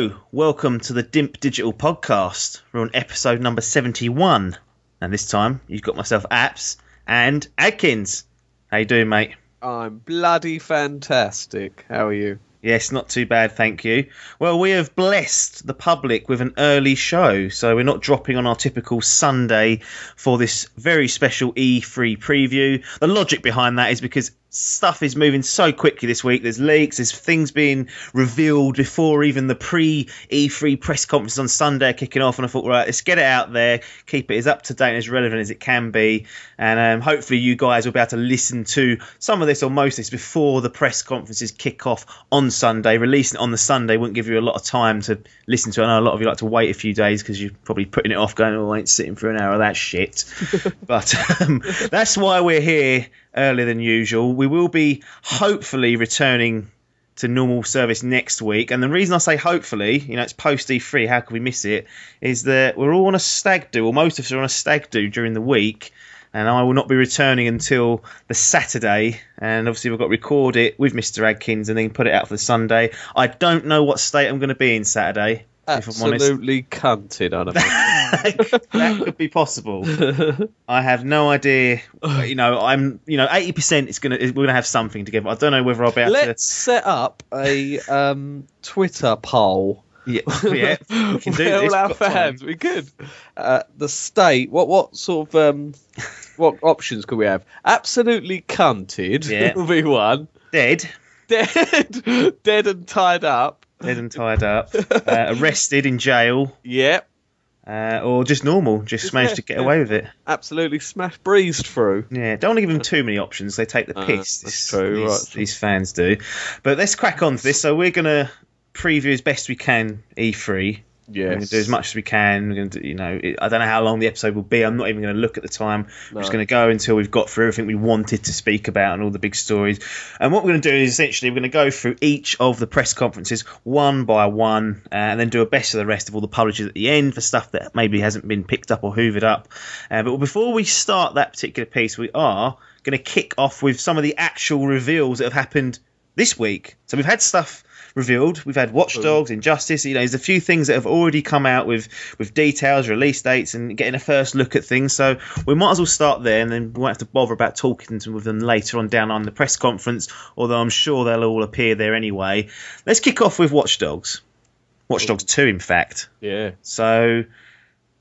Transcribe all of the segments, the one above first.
Hello, welcome to the Dimp Digital Podcast. We're on episode number 71. And this time, you've got myself, Apps, and Adkins. How you doing, mate? I'm bloody fantastic. How are you? Yes, not too bad, thank you. Well, we have blessed the public with an early show, so we're not dropping on our typical Sunday for this very special E3 preview. The logic behind that is because stuff is moving so quickly this week. There's leaks, there's things being revealed before even the pre-E3 press conference on Sunday are kicking off, and I thought, right, let's get it out there, keep it as up-to-date and as relevant as it can be, and hopefully you guys will be able to listen to some of this or most of this before the press conferences kick off on Sunday. Releasing it on the Sunday wouldn't give you a lot of time to listen to. I know a lot of you like to wait a few days because you're probably putting it off going, oh, I ain't sitting for an hour of that shit. But that's why we're here earlier than usual. We will be hopefully returning to normal service next week, and the reason I say hopefully, it's post E3, how could we miss it, is that we're all on a stag do, or most of us are on a stag do during the week, and I will not be returning until the Saturday, and obviously we've got to record it with Mr. Adkins and then put it out for the Sunday. I don't know what state I'm going to be in Saturday. Absolutely cunted, I don't know. That could be possible. I have no idea. I'm 80% we're gonna have something together. I don't know whether I'll be able to. Let's set up a Twitter poll. Yeah, we can do this. All our fans, we could. The state. What sort of what options could we have? Absolutely cunted will be one. Dead and tied up. Dead and tied up. Arrested in jail. Yep. Or just normal, just managed to get away with it. Absolutely breezed through. Yeah, don't want to give them too many options. They take the piss. That's true. These fans do. But let's crack on to this. So we're going to preview as best we can E3. Yes. We're going to do as much as we can. We're going to do, I don't know how long the episode will be. I'm not even going to look at the time. We're just going to go until we've got through everything we wanted to speak about and all the big stories. And what we're going to do is essentially we're going to go through each of the press conferences one by one, and then do a best of the rest of all the publishers at the end for stuff that maybe hasn't been picked up or hoovered up. But before we start that particular piece, we are going to kick off with some of the actual reveals that have happened this week. So we've had stuff revealed. We've had Watch Dogs, Injustice. There's a few things that have already come out with details, release dates, and getting a first look at things. So we might as well start there, and then we won't have to bother about talking with them later on down on the press conference, although I'm sure they'll all appear there anyway. Let's kick off with Watch Dogs. Watch Dogs 2, in fact. Yeah. So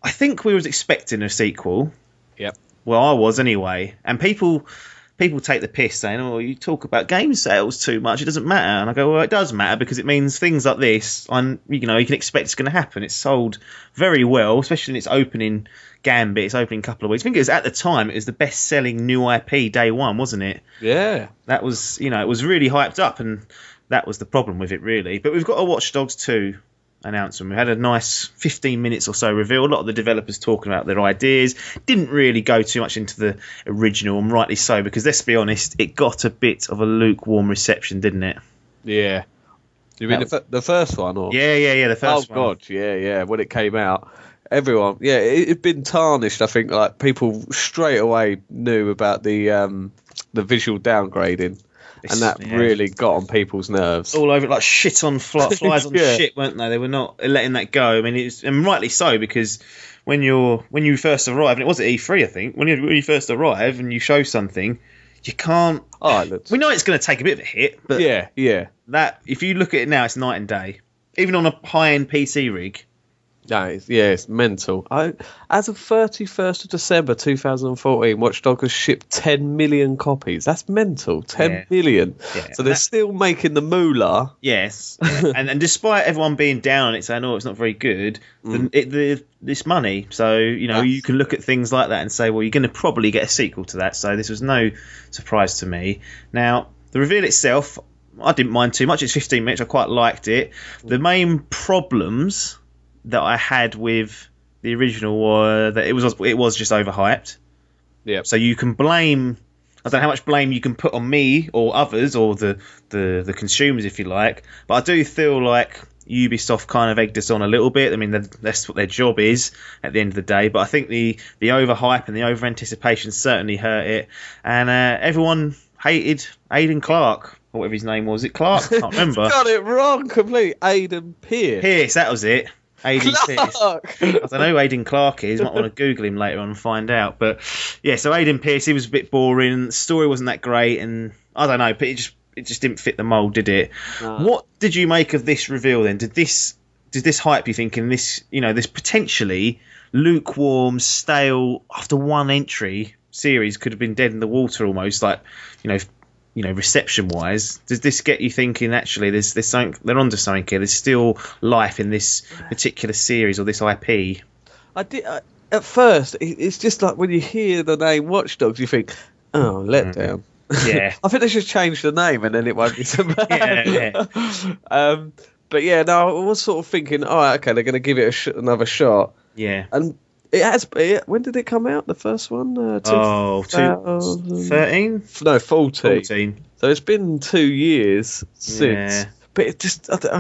I think we was expecting a sequel. Yep. Well, I was anyway. And people take the piss saying, oh, you talk about game sales too much, it doesn't matter. And I go, well, it does matter because it means things like this, you can expect it's going to happen. It's sold very well, especially in its opening gambit, its opening couple of weeks. I think it was, at the time, it was the best-selling new IP day one, wasn't it? Yeah. That was, it was really hyped up, and that was the problem with it, really. But we've got a Watch Dogs 2 announcement. We had a nice 15 minutes or so reveal. A lot of the developers talking about their ideas. Didn't really go too much into the original, and rightly so, because let's be honest, it got a bit of a lukewarm reception, didn't it? Yeah. You mean the first one? Or? Yeah, the first one. Oh, God, yeah. When it came out, everyone, it'd been tarnished, I think. Like, people straight away knew about the visual downgrading. And that really got on people's nerves. All over, like shit on flies on shit, weren't they? They were not letting that go. I mean, and rightly so, because when you first arrive, and it was at E3, I think, when you first arrive and you show something, you can't. We know it's going to take a bit of a hit, but that if you look at it now, it's night and day. Even on a high-end PC rig. It's mental. As of 31st of December 2014, Watch Dogs has shipped 10 million copies. That's mental. 10 million. Yeah. So they're still making the moolah. Yes. and despite everyone being down on it, saying, oh, it's not very good, this money. So, you can look at things like that and say, well, you're going to probably get a sequel to that. So this was no surprise to me. Now, the reveal itself, I didn't mind too much. It's 15 minutes. I quite liked it. The main problems that I had with the original were that it was just overhyped. Yeah. So you can blame, I don't know how much blame you can put on me or others or the consumers, if you like, but I do feel like Ubisoft kind of egged us on a little bit. I mean, that's what their job is at the end of the day. But I think the overhype and the over anticipation certainly hurt it, and everyone hated Aidan Clark. or whatever his name was. It Clark? I can't remember. Got it wrong completely. Aidan Pierce. Pierce, that was it. Aidan Pierce. Clark. I don't know who Aidan Clark is. Might want to Google him later on and find out. But yeah, so Aidan Pierce, he was a bit boring. The story wasn't that great, and I don't know, but it just didn't fit the mould, did it? No. What did you make of this reveal then? Did this hype you thinking this, this potentially lukewarm, stale, after one entry series could have been dead in the water almost, like, reception wise? Does this get you thinking actually there's something, they're onto something here, there's still life in this particular series or this IP? At first, it's just like when you hear the name Watch Dogs, you think, oh, let down. Yeah. I think they should change the name and then it won't be so bad. Yeah. But yeah, no, I was sort of thinking, all right, okay, they're going to give it another shot. Yeah. And it has. When did it come out? The first one? 2013? No, 14. 14. So it's been 2 years since. Yeah. But I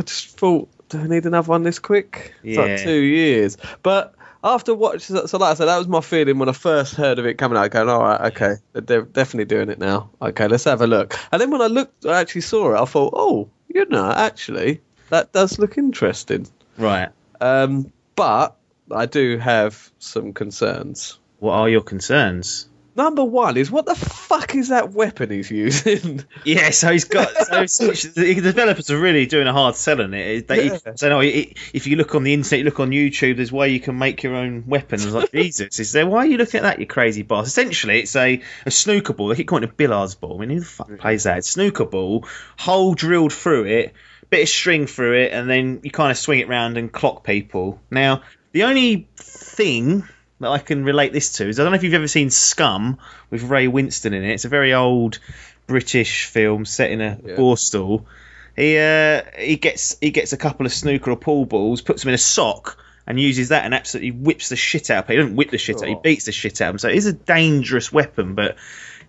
just thought, do I need another one this quick? It's Yeah. like 2 years. But after watching, so like I said, that was my feeling when I first heard of it coming out. Going, all right, okay, they're definitely doing it now. Okay, let's have a look. And then when I actually saw it, I thought, oh, actually, that does look interesting. Right. But I do have some concerns. What are your concerns? Number one is, what the fuck is that weapon he's using? Yeah, so he's got. The developers are really doing a hard sell on it. If you look on the internet, you look on YouTube, there's a way you can make your own weapons. Like, Jesus, why are you looking at that, you crazy boss? Essentially, it's a snooker ball. They keep calling it a billiards ball. I mean, who the fuck plays that? It's a snooker ball, hole drilled through it, bit of string through it, and then you kind of swing it round and clock people. Now, the only thing that I can relate this to is, I don't know if you've ever seen Scum with Ray Winston in it. It's a very old British film set in a Borstal. He gets a couple of snooker or pool balls, puts them in a sock, and uses that and absolutely whips the shit out of people. He doesn't whip the shit out, he beats the shit out of them. So it is a dangerous weapon, but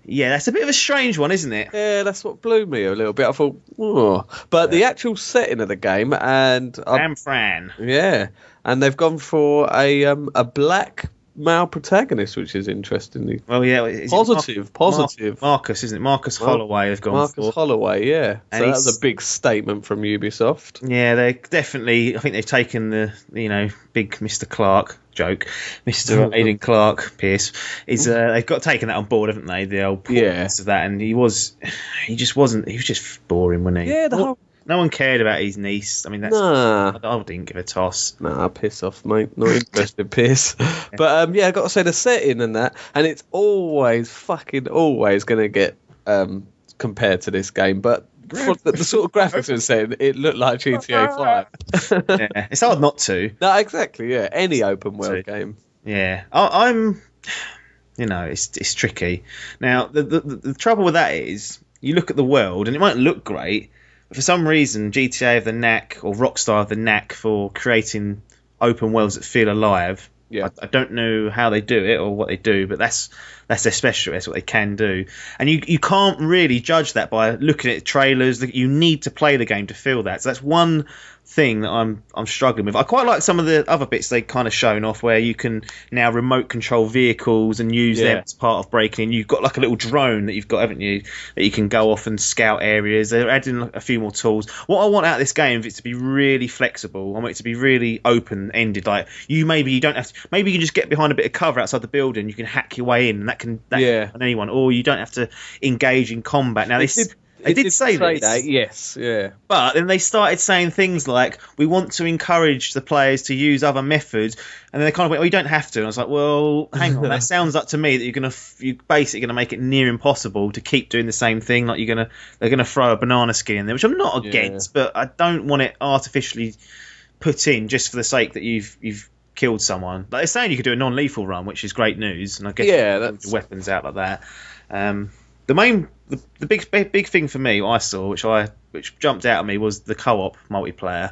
yeah, that's a bit of a strange one, isn't it? Yeah, that's what blew me a little bit. I thought, oh. But the actual setting of the game, and Fran. Yeah, and they've gone for a black male protagonist, which is interesting. Well, yeah, positive. Marcus, isn't it? Marcus Holloway have gone for. Marcus Holloway, yeah. And so that was a big statement from Ubisoft. Yeah, they definitely. I think they've taken the big Mr. Clark joke, Mr. Aidan Clark Pierce. They've got taken that on board, haven't they? The old of that, and he was just boring, wasn't he? Yeah, no one cared about his niece. I mean, that's I didn't give a toss. Nah, piss off, mate. Not interested, piss. But I got to say the setting and that, and it's always going to get compared to this game. But for the sort of graphics it was saying, it looked like GTA 5. Yeah, it's hard not to. No, exactly. Yeah, any open world game. Yeah, I'm. It's tricky. Now, the trouble with that is, you look at the world, and it might look great. For some reason, GTA have the knack, or Rockstar have the knack for creating open worlds that feel alive. Yeah. I don't know how they do it or what they do, but that's their specialty. That's what they can do. And you can't really judge that by looking at trailers. You need to play the game to feel that. So that's one thing that I'm struggling with. I quite like some of the other bits they kind of shown off, where you can now remote control vehicles and use them as part of breaking in. You've got like a little drone that you've got, haven't you, that you can go off and scout areas. They're adding a few more tools. What I want out of this game is it to be really flexible. I want it to be really open ended. Like maybe you don't have to. Maybe you can just get behind a bit of cover outside the building. You can hack your way in, and that can on anyone. Or you don't have to engage in combat. Now They did say that, yes, yeah. But then they started saying things like, we want to encourage the players to use other methods, and then they kind of went, well, you don't have to. And I was like, well, hang on, that sounds like to me that you're basically going to make it near impossible to keep doing the same thing. Like they're gonna throw a banana skin in there, which I'm not against, but I don't want it artificially put in just for the sake that you've killed someone. Like they're saying you could do a non-lethal run, which is great news, and I guess weapons out like that. The big thing for me, I saw, which jumped out at me, was the co-op multiplayer.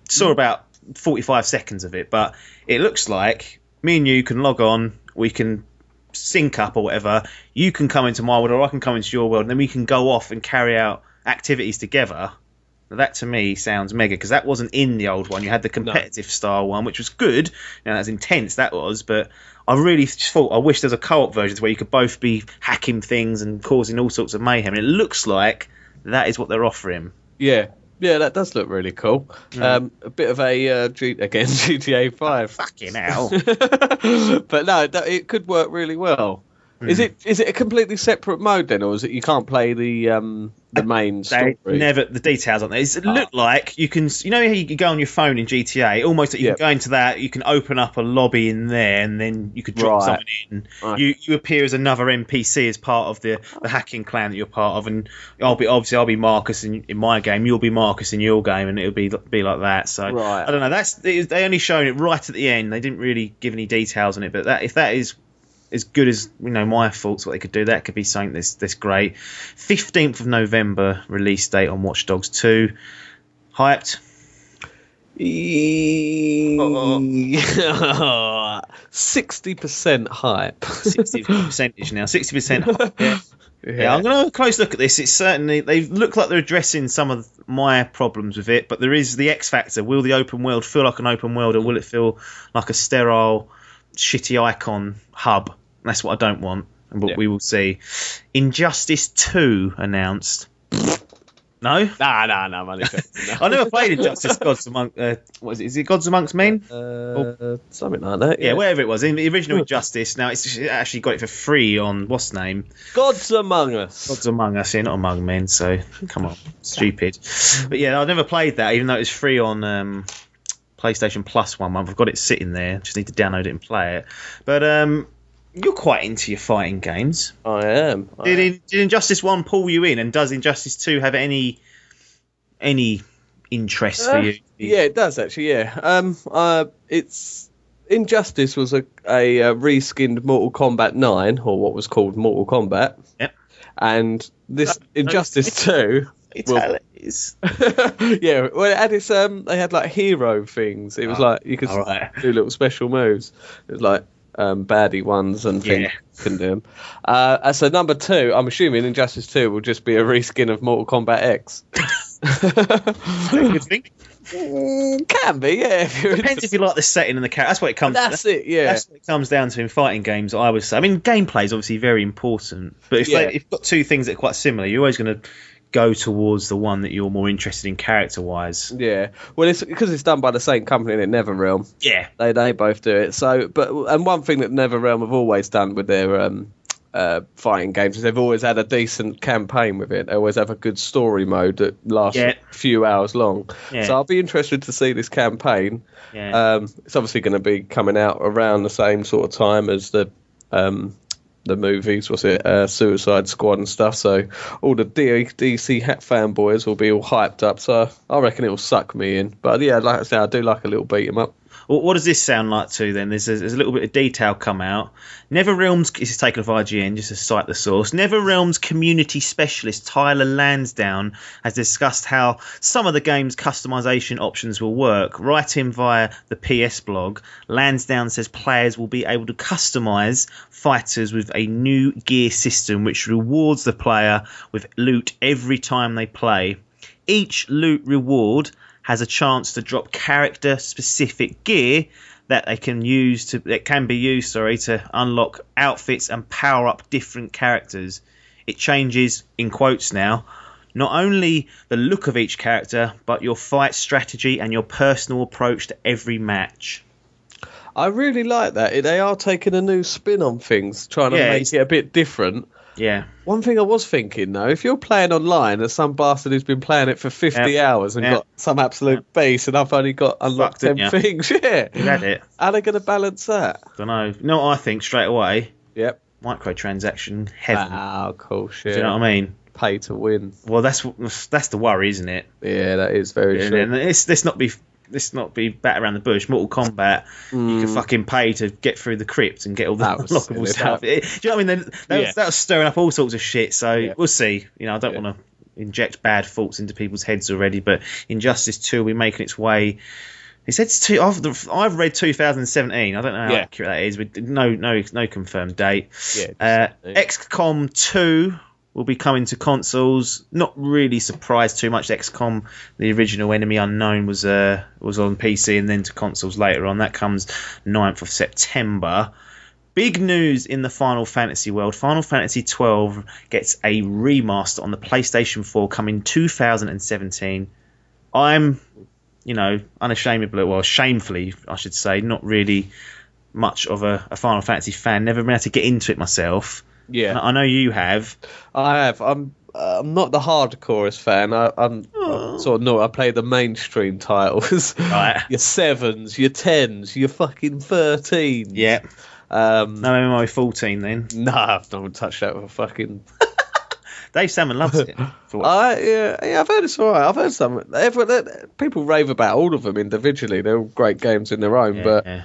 Saw about 45 seconds of it, but it looks like me and you can log on, we can sync up or whatever. You can come into my world, or I can come into your world, and then we can go off and carry out activities together. Now, that to me sounds mega, because that wasn't in the old one. You had the competitive style one, which was good. That was intense, that was, but I really just thought, I wish there was a co-op version where you could both be hacking things and causing all sorts of mayhem. And it looks like that is what they're offering. Yeah. Yeah, that does look really cool. A bit of a GTA 5. Fucking hell! But no, it could work really well. Is it a completely separate mode then, or is it you can't play the main story? The details on there. It looked like you can, you know, how you can go on your phone in GTA, almost like you can go into that. You can open up a lobby in there, and then you could drop someone in. Right. You appear as another NPC as part of the hacking clan that you're part of, and I'll be Marcus in my game. You'll be Marcus in your game, and it'll be like that. So I don't know. They only shown it right at the end. They didn't really give any details on it, but if that is as good as my thoughts, what they could do, that could be something that's great. 15th of November release date on Watch Dogs 2. Hyped? 60% hype. 60% now. 60% hype. Yeah, I'm going to have a close look at this. It's certainly, they look like they're addressing some of my problems with it, but there is the X factor. Will the open world feel like an open world, or will it feel like a sterile, shitty icon hub? That's what I don't want, but we will see. Injustice 2 announced. No? Nah, money. I never played Injustice Gods Among... what is it? Is it Gods Amongst Men? Something like that. Yeah, whatever it was. In the original Injustice, now it's actually got it for free on, what's the name? Gods Among Us. Gods Among Us, yeah, not Among Men, so come on. Stupid. But yeah, I've never played that, even though it's free on PlayStation Plus 1 month. I've got it sitting there. Just need to download it and play it. But you're quite into your fighting games. I am. Did Injustice 1 pull you in, and does Injustice 2 have any interest for you? Yeah, it does actually. Yeah. It's Injustice was a reskinned Mortal Kombat 9, or what was called Mortal Kombat. Yep. And this Injustice 2. Fatalities. Yeah, well, it had its they had like hero things. It was like you could do little special moves. It was like baddie ones and things can do them. So number 2, I'm assuming Injustice 2 will just be a reskin of Mortal Kombat X. Good thing. Can be, yeah. Depends if you like the setting and the character. That's what it comes. That's it, yeah. That's what it comes down to in fighting games. I would say. I mean, gameplay is obviously very important, but if you've got two things that are quite similar, you're always going to go towards the one that you're more interested in character-wise. Yeah, well, it's because it's done by the same company that NetherRealm. Yeah, they both do it. So, and one thing that NetherRealm have always done with their fighting games is they've always had a decent campaign with it. They always have a good story mode that lasts a few hours long. Yeah. So I'll be interested to see this campaign. Yeah. It's obviously going to be coming out around the same sort of time as the movies, Suicide Squad and stuff, so all the DC fanboys will be all hyped up, so I reckon it will suck me in. But yeah, like I say, I do like a little beat 'em up. Well, what does this sound like to then? There's a little bit of detail come out. NetherRealm's, this is taken off IGN just to cite the source. NetherRealm's community specialist Tyler Lansdowne has discussed how some of the game's customization options will work. Writing via the PS blog, Lansdowne says players will be able to customize fighters with a new gear system which rewards the player with loot every time they play. Each loot reward has a chance to drop character-specific gear that can be used to unlock outfits and power up different characters. It changes, in quotes now, not only the look of each character, but your fight strategy and your personal approach to every match. I really like that. They are taking a new spin on things, trying to make it a bit different. Yeah. One thing I was thinking, though, if you're playing online as some bastard who's been playing it for 50 hours and got some absolute beast, and I've only got unlocked 10 things, You had it. How are they going to balance that? Don't know. You know what I think straight away? Yep. Microtransaction heaven. Oh, cool shit. Do you know what I mean? Pay to win. Well, that's the worry, isn't it? Yeah, that is very true. And let's not be bat around the bush. Mortal Kombat, you can fucking pay to get through the crypt and get all the unlockable stuff. Do you know what I mean? That was stirring up all sorts of shit. So we'll see. You know, I don't want to inject bad thoughts into people's heads already, but Injustice 2 will be making its way. It says I've read 2017. I don't know how accurate that is, but no confirmed date. Yeah, XCOM 2 will be coming to consoles. Not really surprised too much. XCOM, the original Enemy Unknown, was on PC and then to consoles later on. That comes 9th of September. Big news in the Final Fantasy world. Final Fantasy 12 gets a remaster on the PlayStation 4 coming 2017. I'm, shamefully, I should say, not really much of a Final Fantasy fan. Never been able to get into it myself. Yeah, I know you have. I have. I'm not the hardcorest fan. I'm sort of I play the mainstream titles. Right. Your 7s, your 10s, your fucking 13s. Yeah. No MMO 14 then. Nah, I don't touch that with a fucking. Dave Salmon loves it. Yeah, I've heard it's alright. I've heard some. People rave about all of them individually. They're all great games in their own. Yeah.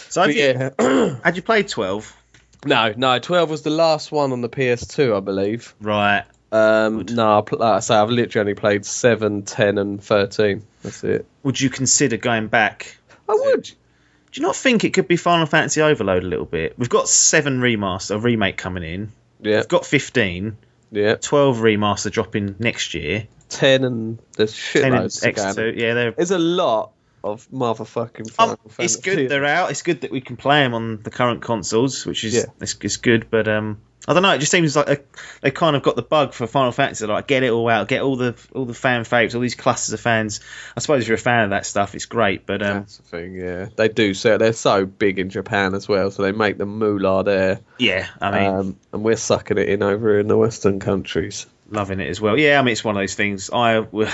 So had you played 12? No. 12 was the last one on the PS2, I believe. Right. No, like I say, I've literally only played 7, 10, and 13. That's it. Would you consider going back? I would. Do you not think it could be Final Fantasy Overload a little bit? We've got 7 remake coming in. Yeah. We've got 15. Yeah. 12 remaster dropping next year. 10 and there's shitloads. 10 and X2. Yeah, there's a lot of motherfucking Final Fantasy. It's good they're out. It's good that we can play them on the current consoles, which is it's good. But I don't know. It just seems like they kind of got the bug for Final Fantasy. Like, get it all out, get all the fan favorites, all these clusters of fans. I suppose if you're a fan of that stuff, it's great. But that's the thing. Yeah, they do. So they're so big in Japan as well. So they make the moolah there. Yeah, I mean, and we're sucking it in over in the Western countries. Loving it as well. Yeah, I mean, it's one of those things. With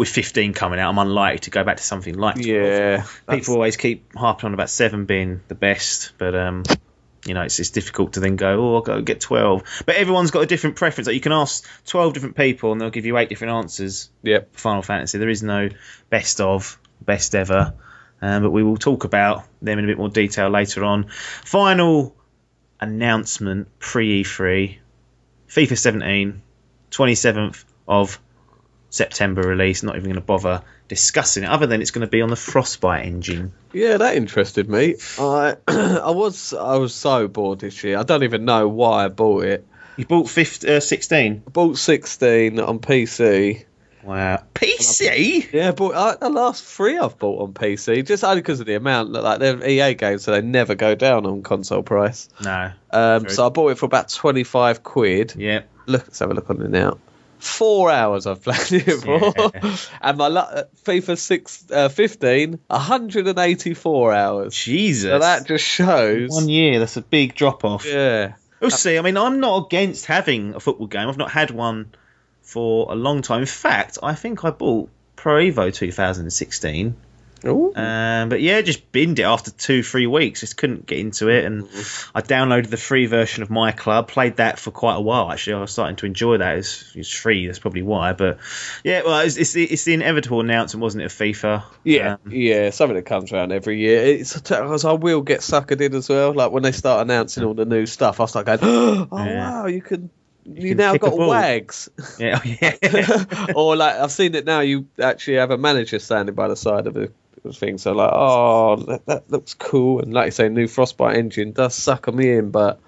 15 coming out, I'm unlikely to go back to something like 12. Yeah, people always keep harping on about 7 being the best, but it's difficult to then go, I'll go get 12. But everyone's got a different preference. Like, you can ask 12 different people, and they'll give you 8 different answers. Yep. For Final Fantasy, there is no best of, best ever, but we will talk about them in a bit more detail later on. Final announcement pre-E3. FIFA 17, 27th of September release. Not even going to bother discussing it, other than it's going to be on the Frostbite engine. Yeah, that interested me. I was so bored this year. I don't even know why I bought it. You bought 16? I bought 16 on PC. Wow. PC? Yeah, but the last 3 I've bought on PC, just only because of the amount. Like, they're EA games, so they never go down on console price. No. So I bought it for about 25 quid. Yeah. Let's have a look on it now. 4 hours I've played it for. Yeah. And my FIFA 15, 184 hours. Jesus. So that just shows. 1 year, that's a big drop off. Yeah. We'll see. I mean, I'm not against having a football game. I've not had one for a long time. In fact, I think I bought Pro Evo 2016. Ooh. But yeah, just binned it after 2-3 weeks. Just couldn't get into it, and I downloaded the free version of My Club. Played that for quite a while. Actually, I was starting to enjoy that. It's free. That's probably why. But yeah, well, it's the inevitable announcement, wasn't it, of FIFA? Yeah, something that comes around every year. It's because I will get suckered in as well. Like when they start announcing all the new stuff, I start going, wow, you can. You now got wags. Yeah, or like I've seen it now. You actually have a manager standing by the side of the thing. So like, that looks cool. And like you say, new Frostbite engine does sucker me in, but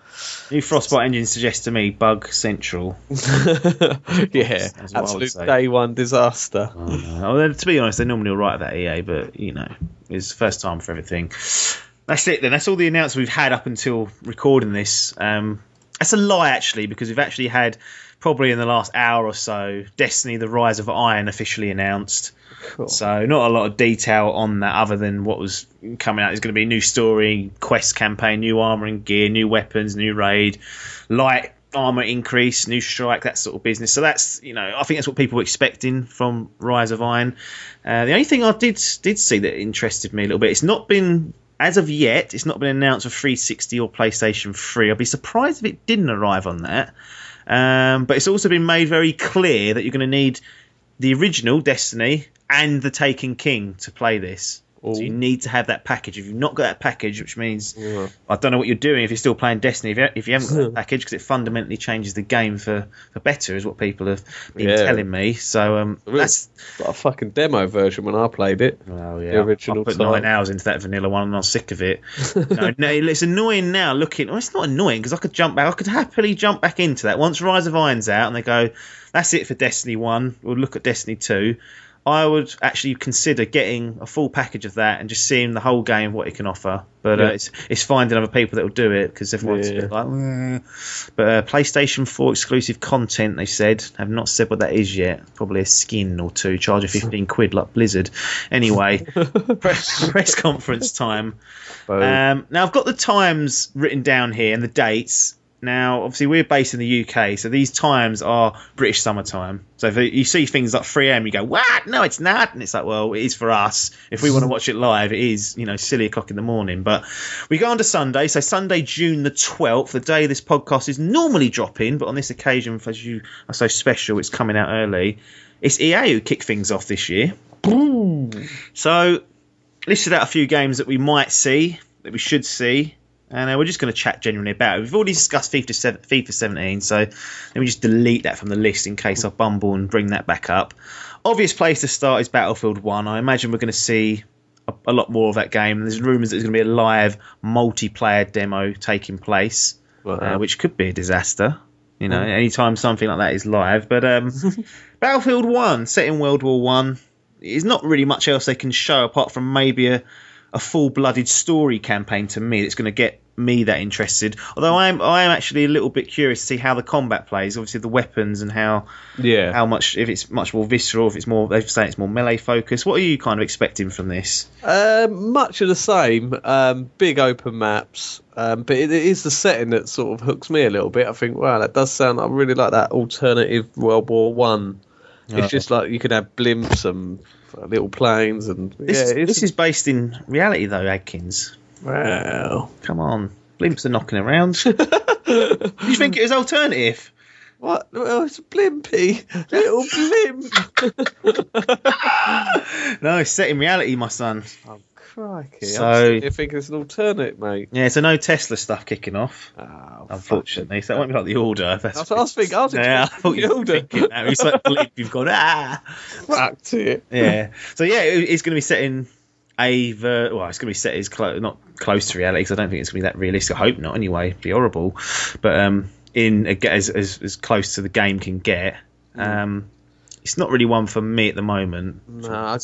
new Frostbite engine suggests to me bug central. Yeah, absolute day one disaster. Oh, no. Well, to be honest, they're normally all right about EA, but it's the first time for everything. That's it then. That's all the announcements we've had up until recording this. That's a lie, actually, because we've actually had, probably in the last hour or so, Destiny: The Rise of Iron officially announced. Cool. So not a lot of detail on that other than what was coming out. There's going to be a new story, quest campaign, new armor and gear, new weapons, new raid, light armor increase, new strike, that sort of business. So that's, I think that's what people were expecting from Rise of Iron. The only thing I did see that interested me a little bit, it's not been... As of yet, it's not been announced for 360 or PlayStation 3. I'd be surprised if it didn't arrive on that. But it's also been made very clear that you're going to need the original Destiny and the Taken King to play this. Ooh. So you need to have that package. If you've not got that package, which means I don't know what you're doing if you're still playing Destiny, if you haven't got that package, because it fundamentally changes the game for better, is what people have been telling me. So that's a fucking demo version when I played it. Oh yeah, the original. I put 9 hours into that vanilla one, and I was sick of it. No, it's annoying now. Looking, well, it's not annoying because I could jump back. I could happily jump back into that once Rise of Iron's out, and they go, "That's it for Destiny 1. We'll look at Destiny 2." I would actually consider getting a full package of that and just seeing the whole game, what it can offer. But it's finding other people that will do it because everyone's a bit like, But PlayStation 4 exclusive content, they said. Have not said what that is yet. Probably a skin or two, charge of 15 quid like Blizzard. Anyway, press conference time. Now, I've got the times written down here and the dates. Now, obviously, we're based in the UK, so these times are British summertime. So if you see things like 3 a.m, you go, what? No, it's not. And it's like, well, it is for us. If we want to watch it live, it is, silly o'clock in the morning. But we go on to Sunday. So Sunday, June the 12th, the day this podcast is normally dropping. But on this occasion, as you are so special, it's coming out early. It's EA who kick things off this year. So listed out a few games that we might see, that we should see. And we're just going to chat genuinely about it. We've already discussed FIFA 17, so let me just delete that from the list in case I bumble and bring that back up. Obvious place to start is Battlefield 1. I imagine we're going to see a lot more of that game. There's rumours that there's going to be a live multiplayer demo taking place, which could be a disaster. Anytime something like that is live. But Battlefield 1, set in World War One, there's not really much else they can show apart from maybe a full-blooded story campaign to me that's going to get me that interested. Although I am actually a little bit curious to see how the combat plays. Obviously, the weapons and how much, if it's much more visceral, if it's more, they say it's more melee focused. What are you kind of expecting from this? Much of the same. Big open maps, but it is the setting that sort of hooks me a little bit. I think, wow, that does sound. I really like that alternative World War One. It's just like you could have blimps and little planes and this is based in reality though, Adkins. Wow, come on, blimps are knocking around. You think it was alternative? What? Well, it's a blimpy little blimp. No, it's set in reality, my son. Oh, crikey. So you think it's an alternate, mate? Yeah, so no Tesla stuff kicking off. Oh, unfortunately, so that won't be like the Order. I thought you were thinking that. It's like blimp, you've gone back to it. Yeah. So yeah, it's going to be set in it's going to be set as not close to reality because I don't think it's going to be that realistic. I hope not. Anyway, it'd be horrible. But as close to the game can get. It's not really one for me at the moment. No,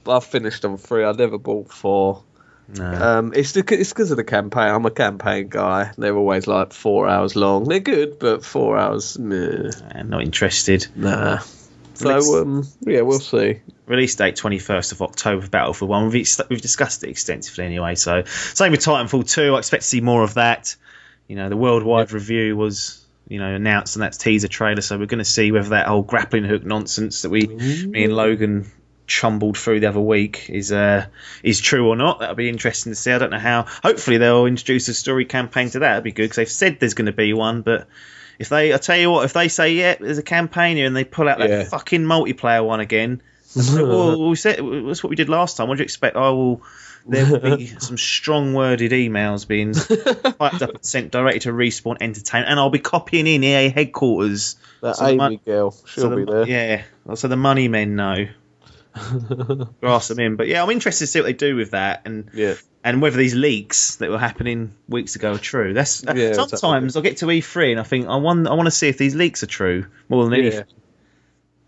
I finished on 3. I never bought 4. No. It's because of the campaign. I'm a campaign guy. They're always like 4 hours long. They're good, but 4 hours, meh. Not interested. Nah. So we'll see. Release date 21st of October for Battlefield 1. We've discussed it extensively anyway. So same with Titanfall 2. I expect to see more of that. The worldwide review was announced, and that's teaser trailer. So we're going to see whether that whole grappling hook nonsense that me and Logan chumbled through the other week is true or not. That'll be interesting to see. I don't know how. Hopefully they'll introduce a story campaign to that. That'd be good because they've said there's going to be one. But if they say there's a campaign here and they pull out that fucking multiplayer one again, we said that's what we did last time. What do you expect? There will be some strong-worded emails being typed up and sent directly to Respawn Entertainment, and I'll be copying in EA headquarters. That Amy girl, she'll be there. Yeah, so the money men know. Grass them in. But yeah, I'm interested to see what they do with that, and whether these leaks that were happening weeks ago are true. Sometimes I'll get to E3 and I think I want to see if these leaks are true more than anything.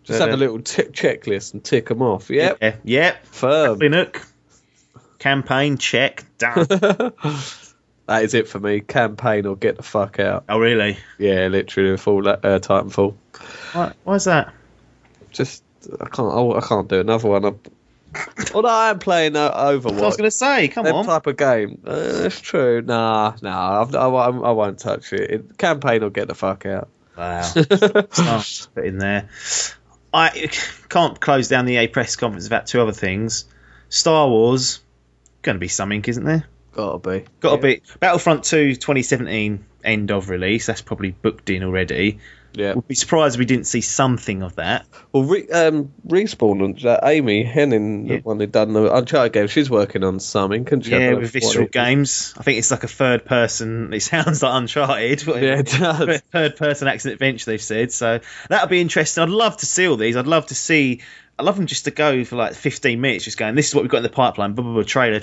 Just have a little checklist and tick them off. Yep. Yep. Firm. Linux. Campaign check. Done. That is it for me. Campaign or get the fuck out. Oh really? Yeah, literally full Titanfall. Why is that? Just I can't do another one. Although I am playing Overwatch. I was going to say, come on. Type of game. That's true. Nah. I won't touch it. Campaign or get the fuck out. Wow. Start put in there. I can't close down the EA press conference without 2 other things. Star Wars, going to be something, isn't there? Gotta be. Battlefront 2 2017 end of release. That's probably booked in already. Yeah. Would be surprised if we didn't see something of that. Well, Respawn, Amy Henning, the one who done the Uncharted game, she's working on something, couldn't she? Yeah, with Visceral Games. I think it's like a third person. It sounds like Uncharted. Yeah, it does. Third person action adventure, they've said. So that'll be interesting. I'd love to see all these. I'd love them just to go for like 15 minutes, just going, this is what we've got in the pipeline, blah, blah, blah, trailer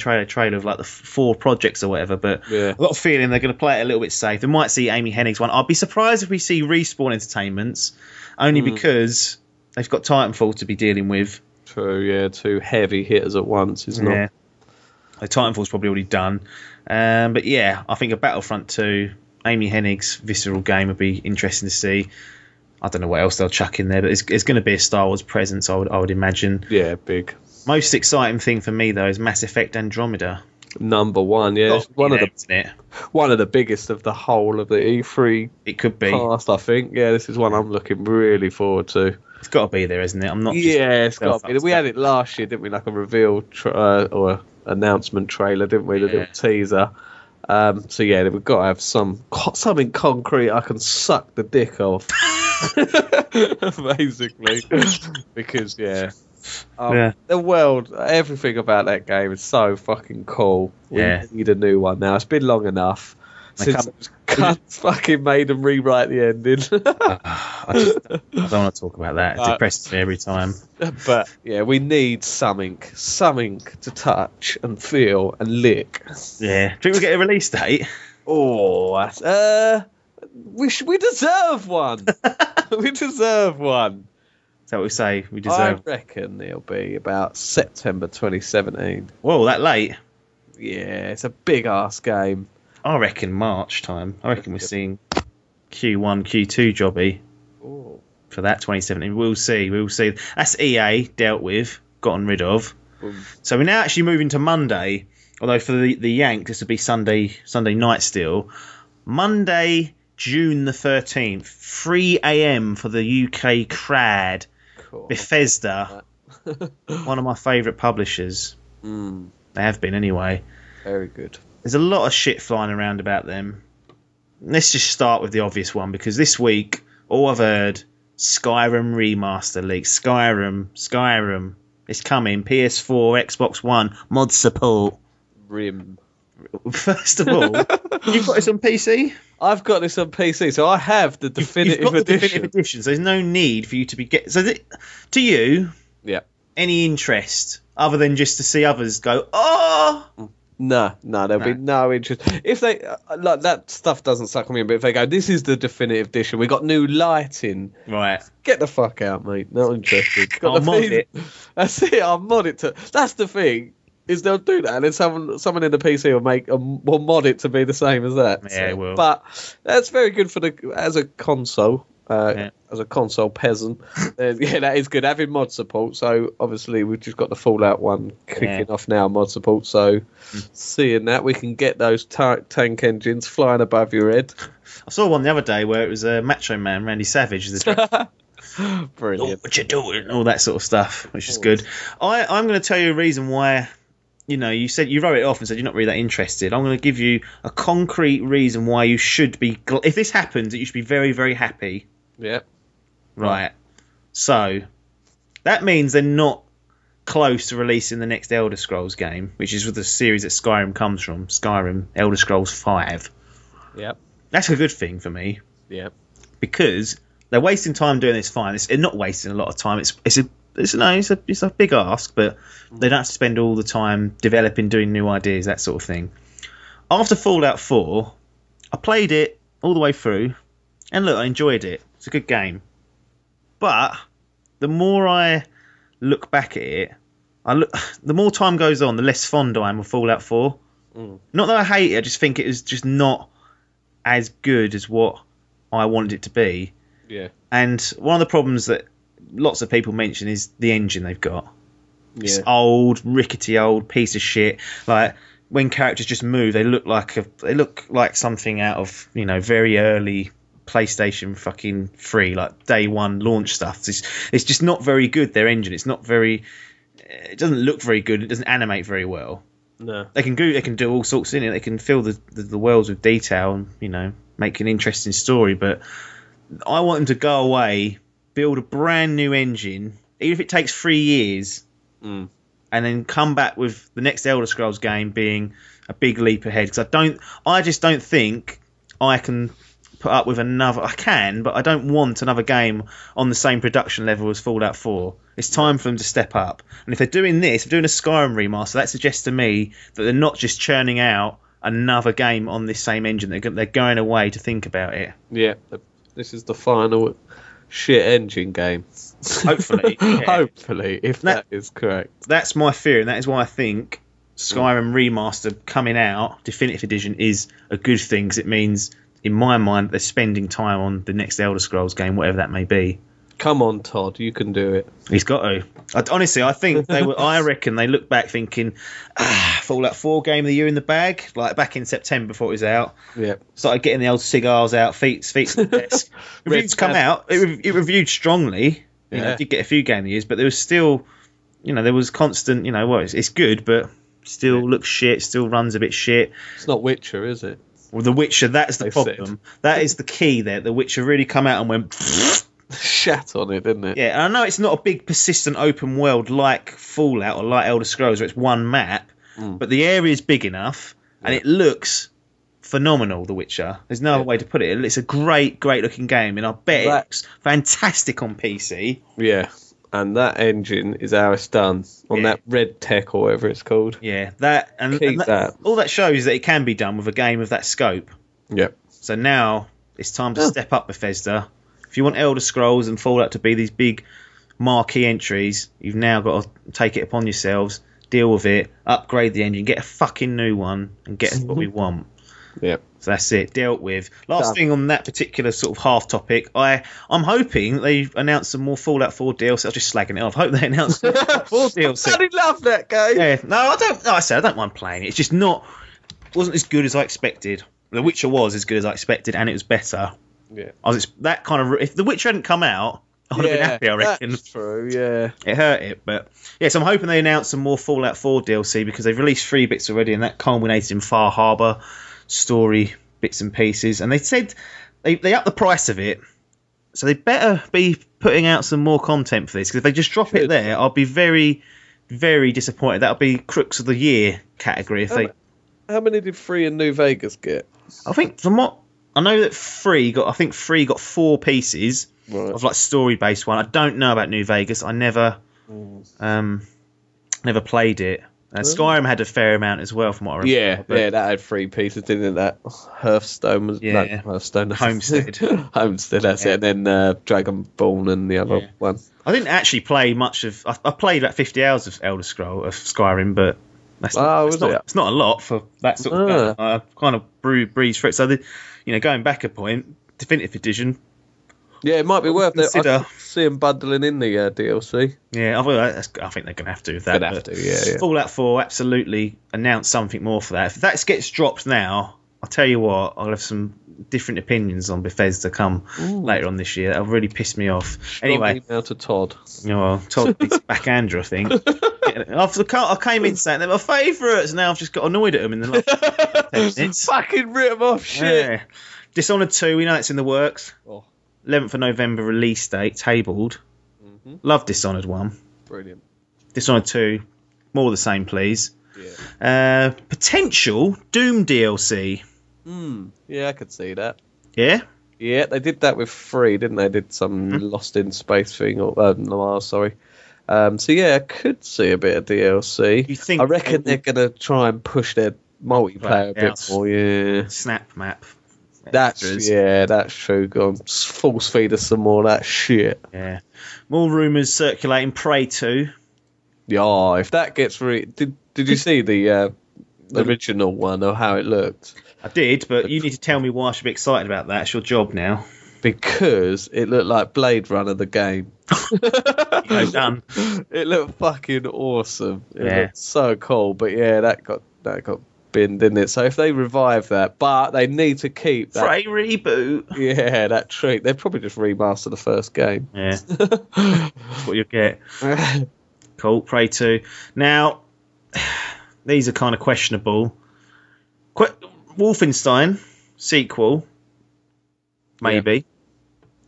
of like the 4 projects or whatever. But I've got a feeling they're going to play it a little bit safe. They might see Amy Hennig's one. I'd be surprised if we see Respawn Entertainment's, only because they've got Titanfall to be dealing with. True, yeah, two heavy hitters at once is not. The Titanfall's probably already done. But yeah, I think a Battlefront 2, Amy Hennig's visceral game would be interesting to see. I don't know what else they'll chuck in there, but it's going to be a Star Wars presence, I would imagine. Yeah, big. Most exciting thing for me, though, is Mass Effect Andromeda. Number one, yeah. It's one of the biggest of the whole of the E3 it could be past, I think. Yeah, this is one I'm looking really forward to. It's got to be there, isn't it? I'm not. It's got to be. We had it last year, didn't we? Like a reveal or announcement trailer, didn't we? The little teaser. So yeah, we've got to have something concrete I can suck the dick off, basically, because the world, everything about that game is so fucking cool. We need a new one now. It's been long enough since cunts fucking made them rewrite the ending. I don't want to talk about that. It depresses me every time. But yeah, we need something to touch and feel and lick. Yeah. Do you think we'll get a release date? Oh, we deserve one. We deserve one. Is that what we say? We deserve. I reckon it'll be about September 2017. Whoa, that late? Yeah, it's a big ass game. I reckon March time. I reckon we're seeing Q1, Q2 jobby for that 2017. We'll see. That's EA dealt with, gotten rid of. So we're now actually moving to Monday. Although for the Yanks, this will be Sunday night still. Monday, June the 13th, 3 a.m. for the UK crowd. Cool. Bethesda, one of my favourite publishers. They have been anyway. Very good. There's a lot of shit flying around about them. Let's just start with the obvious one, because this week, all I've heard, Skyrim remaster leak. Skyrim. It's coming. PS4, Xbox One, mod support. Rim. First of all, you've got this on PC? I've got this on PC, so I have the definitive You've got edition. The definitive edition, so there's no need for you to be to you, any interest other than just to see others go, oh... No, there'll be no interest. If they like that stuff doesn't suck me in, but if they go, this is the definitive edition, we got new lighting, right? Get the fuck out, mate. Not interested. I'll mod it. That's it. I'll mod it to. That's the thing. Is they'll do that, and then someone in the PC will mod it to be the same as that. Yeah, it will. But that's very good for as a console. As a console peasant, that is good. Having mod support, so obviously we've just got the Fallout one kicking off now, mod support, so seeing that, we can get those tank engines flying above your head. I saw one the other day where it was a Macho Man, Randy Savage. Brilliant. What you doing? All that sort of stuff, which is good. I'm going to tell you a reason why. You said you wrote it off and said you're not really that interested. I'm going to give you a concrete reason why you should be. If this happens, you should be very, very happy. Yeah. Right. So that means they're not close to releasing the next Elder Scrolls game, which is with the series that Skyrim comes from. Skyrim, Elder Scrolls 5. Yep. That's a good thing for me. Yep. Because they're wasting time doing this fine. It's not wasting a lot of time. It's a big ask, but they don't have to spend all the time developing, doing new ideas, that sort of thing. After Fallout 4, I played it all the way through, and look, I enjoyed it. It's a good game. But the more I look back at it, the more time goes on, the less fond I am of Fallout 4. Not that I hate it, I just think it is just not as good as what I wanted it to be. Yeah. And one of the problems that lots of people mention is the engine they've got. Yeah. It's old, rickety old piece of shit. Like when characters just move, they look like something out of very early PlayStation fucking 3, like day one launch stuff. It's just not very good. Their engine, it doesn't look very good. It doesn't animate very well. No, they can do all sorts in it. They can fill the worlds with detail and make an interesting story. But I want them to go away, build a brand new engine, even if it takes 3 years, and then come back with the next Elder Scrolls game being a big leap ahead. Because I just don't think I can put up with another. I can, but I don't want another game on the same production level as Fallout 4. It's time for them to step up. And if they're doing this, if they're doing a Skyrim remaster, that suggests to me that they're not just churning out another game on this same engine. They're going away to think about it. Yeah, this is the final shit engine game. Hopefully. Yeah. Hopefully, if that is correct. That's my fear, and that is why I think Skyrim Remastered coming out, Definitive Edition, is a good thing, because it means, in my mind, they're spending time on the next Elder Scrolls game, whatever that may be. Come on, Todd, you can do it. He's got to. Honestly, I think they were. I reckon they look back thinking, Fallout 4 game of the year in the bag, like back in September before it was out. Yeah. Started getting the old cigars out, feet on the desk. Reviews come out. It reviewed strongly. You know, it did get a few game of the years, but there was still, there was constant. Well, it's good, but still looks shit. Still runs a bit shit. It's not Witcher, is it? Well, The Witcher. That's the problem. That is the key there. The Witcher really come out and went. Shat on it, didn't it? Yeah, and I know it's not a big, persistent open world like Fallout or like Elder Scrolls, where it's one map, but the area is big enough, and it looks phenomenal, The Witcher. There's no other way to put it. It's a great, great looking game, and I bet it's fantastic on PC. Yeah, and that engine is how it's done, on that Red Tech or whatever it's called. Yeah, that all that shows that it can be done with a game of that scope. Yep. So now it's time to step up, Bethesda. If you want Elder Scrolls and Fallout to be these big marquee entries, you've now got to take it upon yourselves, deal with it, upgrade the engine, get a fucking new one, and get us what we want. Yep. So that's it, dealt with. Last thing on that particular sort of half topic, I'm hoping they announce some more Fallout 4 DLC. I was just slagging it off. I hope they announce some more DLC. I did love that game. Yeah, no, I don't. No, I don't mind playing it. It's just wasn't as good as I expected. The Witcher was as good as I expected, and it was better. Yeah, that kind of. If The Witcher hadn't come out, I would have been happy. I reckon. That's true. Yeah, it hurt it, but yes, I'm hoping they announce some more Fallout 4 DLC, because they've released 3 bits already, and that culminated in Far Harbor story bits and pieces. And they said they upped the price of it, so they better be putting out some more content for this. Because if they just drop it there, I'll be very, very disappointed. That'll be Crooks of the Year category. How many did 3 in New Vegas get? I think from what I know that 3 got 4 pieces of like story based one. I don't know about New Vegas. I never played it. Skyrim had a fair amount as well, from what I remember. Yeah, that had 3 pieces, didn't it? That Hearthstone was Hearthstone. Homestead. Homestead, that's it. And then Dragonborn and the other one. I didn't actually play much of. I played about 50 hours of Skyrim, but it's not a lot for that sort of game. I kind of breezed through it. So going back a point, Definitive Edition. Yeah, it might be worth it. I can see them bundling in the DLC. Yeah, I think they're going to have to with that. Fallout 4, absolutely announce something more for that. If that gets dropped now, I'll tell you what, I'll have some different opinions on Bethesda come later on this year. That'll really piss me off. Anyway, email to Todd. Todd needs back Andrew, I think. I came in saying they're my favourites, and now I've just got annoyed at them in the last 10 minutes. Fucking rip them off, shit. Yeah. Dishonored 2, we know it's in the works. 11th of November release date, tabled. Love Dishonored 1. Brilliant. Dishonored 2, more the same, please. Yeah. Potential Doom DLC. Yeah, I could see that. Yeah? Yeah, they did that with 3, didn't they? Did some Lost in Space thing, or Noir, sorry. So yeah, I could see a bit of DLC. I reckon they're going to try and push their multiplayer a bit more, yeah. Snap map. That's true. Go on, force feed us some more of that shit. Yeah. More rumours circulating. Prey 2. Yeah, if that gets did you see the original one or how it looked? I did, but you need to tell me why I should be excited about that. It's your job now. Because it looked like Blade Runner the game. Done. It looked fucking awesome. It looked so cool. But yeah, that got binned, didn't it? So if they revive that, but they need to keep that Prey reboot. Yeah, that treat. They'd probably just remaster the first game. Yeah. That's what you'll get. Cool. Prey 2. Now, these are kind of questionable. Wolfenstein sequel, maybe. Yeah.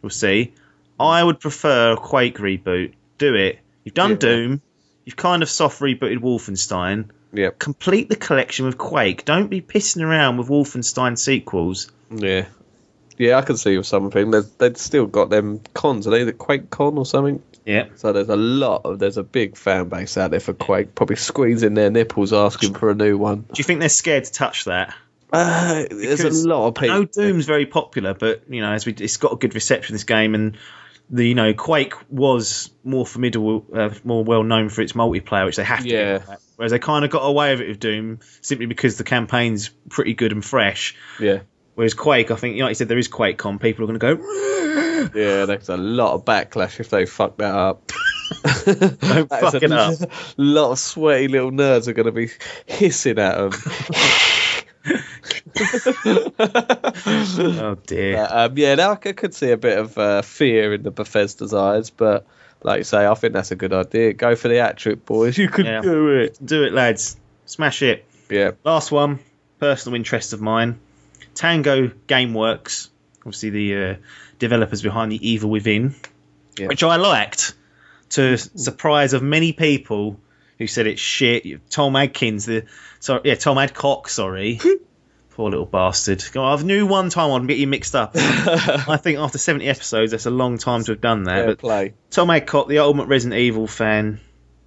We'll see. I would prefer a Quake reboot. Do it. You've done Doom. You've kind of soft rebooted Wolfenstein. Yep. Complete the collection with Quake. Don't be pissing around with Wolfenstein sequels. Yeah. Yeah, I can see with something. They've still got them cons. Are they the Quake con or something? Yeah. So there's a big fan base out there for Quake, probably squeezing their nipples asking for a new one. Do you think they're scared to touch that? There's a lot of people. I know Doom's very popular, but it's got a good reception, this game, and Quake was more formidable, more well known for its multiplayer, which they have to get at. Whereas they kind of got away with it with Doom simply because the campaign's pretty good and fresh. Yeah. Whereas Quake, I think, like you said, there is QuakeCon. People are going to go. Yeah, there's a lot of backlash if they fuck that up. Don't fuck it up. A lot of sweaty little nerds are going to be hissing at them. Oh dear. I could see a bit of fear in the Bethesda's eyes, but like you say, I think that's a good idea. Go for the hat-trick, boys. You can do it. Do it, lads. Smash it. Yeah. Last one, personal interest of mine. Tango Gameworks, obviously the developers behind The Evil Within, which I liked, to surprise of many people who said it's shit. Tom Adkins, Tom Adcock, sorry. Poor little bastard. I knew one time I'd get you mixed up. I think after 70 episodes, that's a long time to have done that. Tom Adcock, the ultimate Resident Evil fan,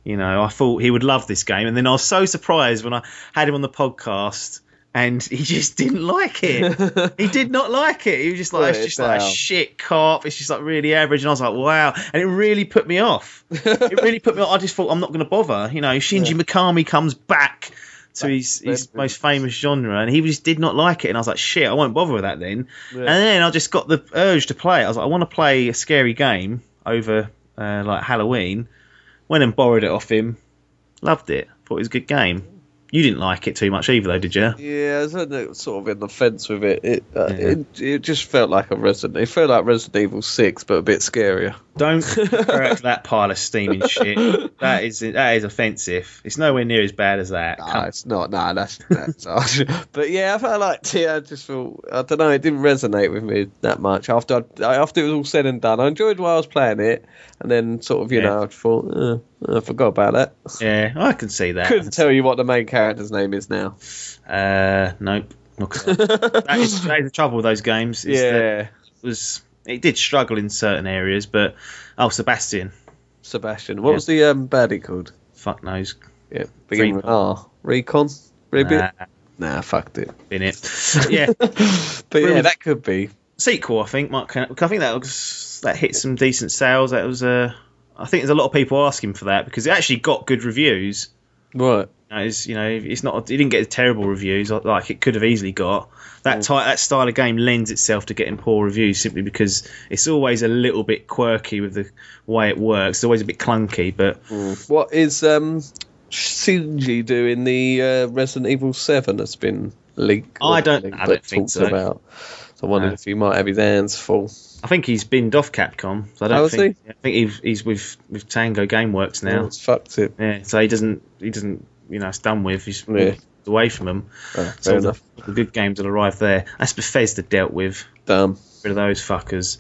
I thought he would love this game. And then I was so surprised when I had him on the podcast and he just didn't like it. He did not like it. He was just like, it's just like a shit cop. It's just like really average. And I was like, wow. And it really put me off. I just thought, I'm not going to bother. Shinji Mikami comes back to his most famous genre, and he just did not like it. And I was like, shit, I won't bother with that then. Yeah. And then I just got the urge to play it. I was like, I want to play a scary game over like Halloween. Went and borrowed it off him. Loved it. Thought it was a good game. You didn't like it too much either, though, did you? Yeah, I was sort of in the fence with it. It just felt like It felt like Resident Evil 6, but a bit scarier. Don't correct that pile of steaming shit. That is offensive. It's nowhere near as bad as that. No, it's not. No, that's But yeah, I felt like I just felt, I don't know, it didn't resonate with me that much after it was all said and done. I enjoyed while I was playing it, and then sort of I thought, I forgot about that. Yeah, I can see that. Couldn't tell you what the main character's name is now. Nope. That is the trouble with those games. It did struggle in certain areas, but Sebastian. What was the baddie called? Fuck knows. Yeah, begin with R. Recon. Nah, fucked it. In it. Yeah, but yeah, that could be sequel. I think that hit some decent sales. That was I think there's a lot of people asking for that because it actually got good reviews. Right. It's not. It didn't get terrible reviews like it could have easily got. That style of game lends itself to getting poor reviews simply because it's always a little bit quirky with the way it works. It's always a bit clunky. But what is Shinji doing the Resident Evil 7 that's been leaked? I don't think so. About. So I wondered if he might have his hands full. I think he's binned off Capcom. So I think he's with Tango Gameworks now. It's fucked it. Yeah, so he doesn't. It's done with. He's away from them. Fair enough. The good games will arrive there. That's Bethesda dealt with. Damn. Rid of those fuckers.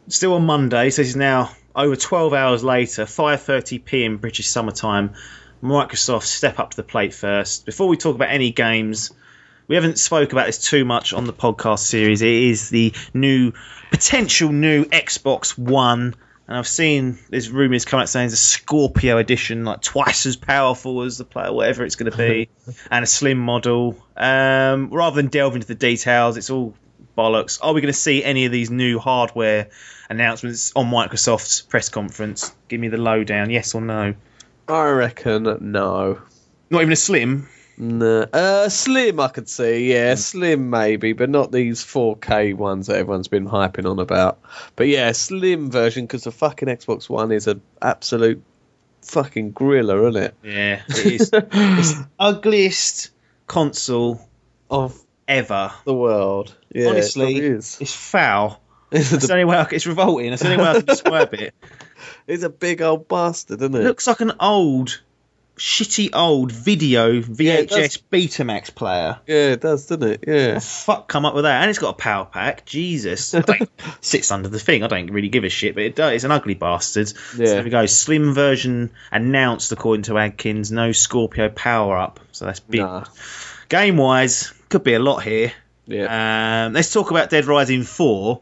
Still on Monday, so this is now over 12 hours later, 5:30 p.m. British summertime. Microsoft step up to the plate first. Before we talk about any games, we haven't spoke about this too much on the podcast series. It is the potential new Xbox One. And I've seen there's rumours coming out saying it's a Scorpio edition, like twice as powerful as the player, whatever it's going to be, and a slim model. Rather than delve into the details, it's all bollocks. Are we going to see any of these new hardware announcements on Microsoft's press conference? Give me the lowdown, yes or no? I reckon no. Not even a slim? No. Slim I could see, yeah. Slim maybe, but not these 4K ones that everyone's been hyping on about. But yeah, slim version, because the fucking Xbox One is an absolute fucking griller, isn't it? Yeah, it is. It's the ugliest console of ever. The world. Yeah, honestly, it's foul. It's revolting. That's the only way I can describe it. It's a big old bastard, isn't it? It looks like an shitty old video VHS Betamax player. Yeah, it does, doesn't it? Yeah. What the fuck come up with that? And it's got a power pack. Jesus. Sits under the thing. I don't really give a shit, but it does. It's an ugly bastard. Yeah. So there we go. Slim version announced according to Adkins. No Scorpio power up. So that's big. Nah. Game wise, could be a lot here. Yeah. Let's talk about Dead Rising 4.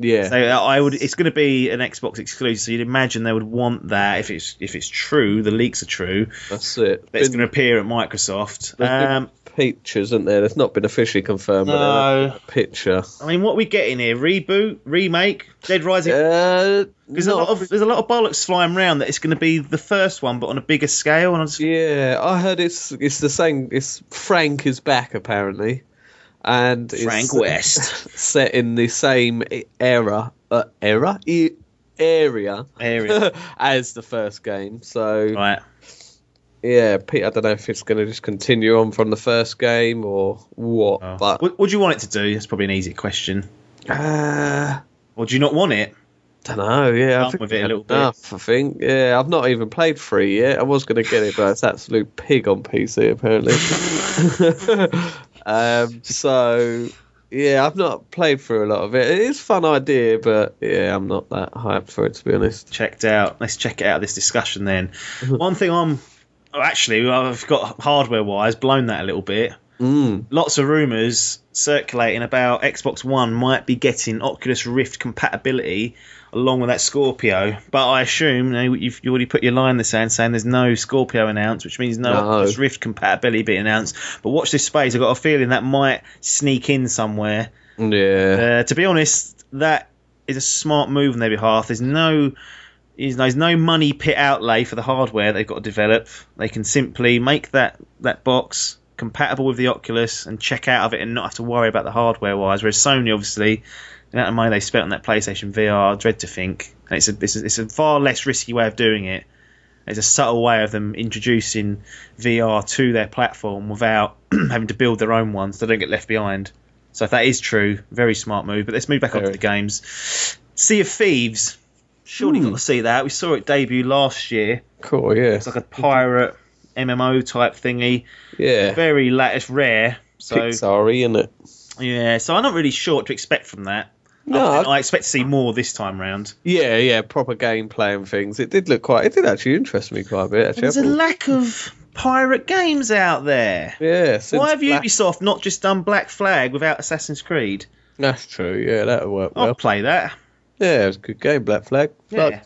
Yeah. So it's going to be an Xbox exclusive. So you'd imagine they would want that if it's true. The leaks are true. That's it. But it's going to appear at Microsoft. Pictures, isn't there? That's not been officially confirmed. No. But a picture. I mean, what are we getting here? Reboot, remake, Dead Rising? Because there's a lot of bollocks flying around that it's going to be the first one, but on a bigger scale. And yeah, I heard it's the same. It's Frank is back apparently. And Frank West set in the same area as the first game. So right, yeah, Pete, I don't know if it's going to just continue on from the first game or what. Oh. But what do you want it to do? That's probably an easy question. Or do you not want it? Don't know. Yeah, I think with it a little enough, bit. I think. Yeah, I've not even played 3 yet. I was going to get it, but it's absolute pig on PC apparently. So yeah, I've not played through a lot of it. It is a fun idea, but yeah, I'm not that hyped for it to be honest. Checked out. Let's check it out. This discussion then. One thing I've got hardware wise blown that a little bit. Lots of rumours circulating about Xbox One might be getting Oculus Rift compatibility along with that Scorpio, but I assume you've already put your line in the sand saying there's no Scorpio announced, which means no Oculus Rift compatibility being announced. But watch this space. I've got a feeling that might sneak in somewhere. Yeah. To be honest, that is a smart move on their behalf. There's no money pit outlay for the hardware they've got to develop. They can simply make that box compatible with the Oculus and check out of it and not have to worry about the hardware wise. Whereas Sony, obviously, the amount of money they spent on that PlayStation VR, I dread to think. And it's a far less risky way of doing it. It's a subtle way of them introducing VR to their platform without having to build their own ones so they don't get left behind. So if that is true, very smart move. But let's move back onto the games. Sea of Thieves. Surely got to see that. We saw it debut last year. Cool, yeah. It's like a pirate MMO type thingy. Yeah. Very it's rare. So Pixar-y, isn't it? Yeah, so I'm not really sure what to expect from that. No, I expect to see more this time round. Yeah, proper gameplay and things. It did actually interest me quite a bit. Actually, There's a lack of pirate games out there. Yeah. Why have Ubisoft not just done Black Flag without Assassin's Creed? That's true. Yeah, that'll work well. I'll play that. Yeah, it was a good game, Black Flag. Yeah.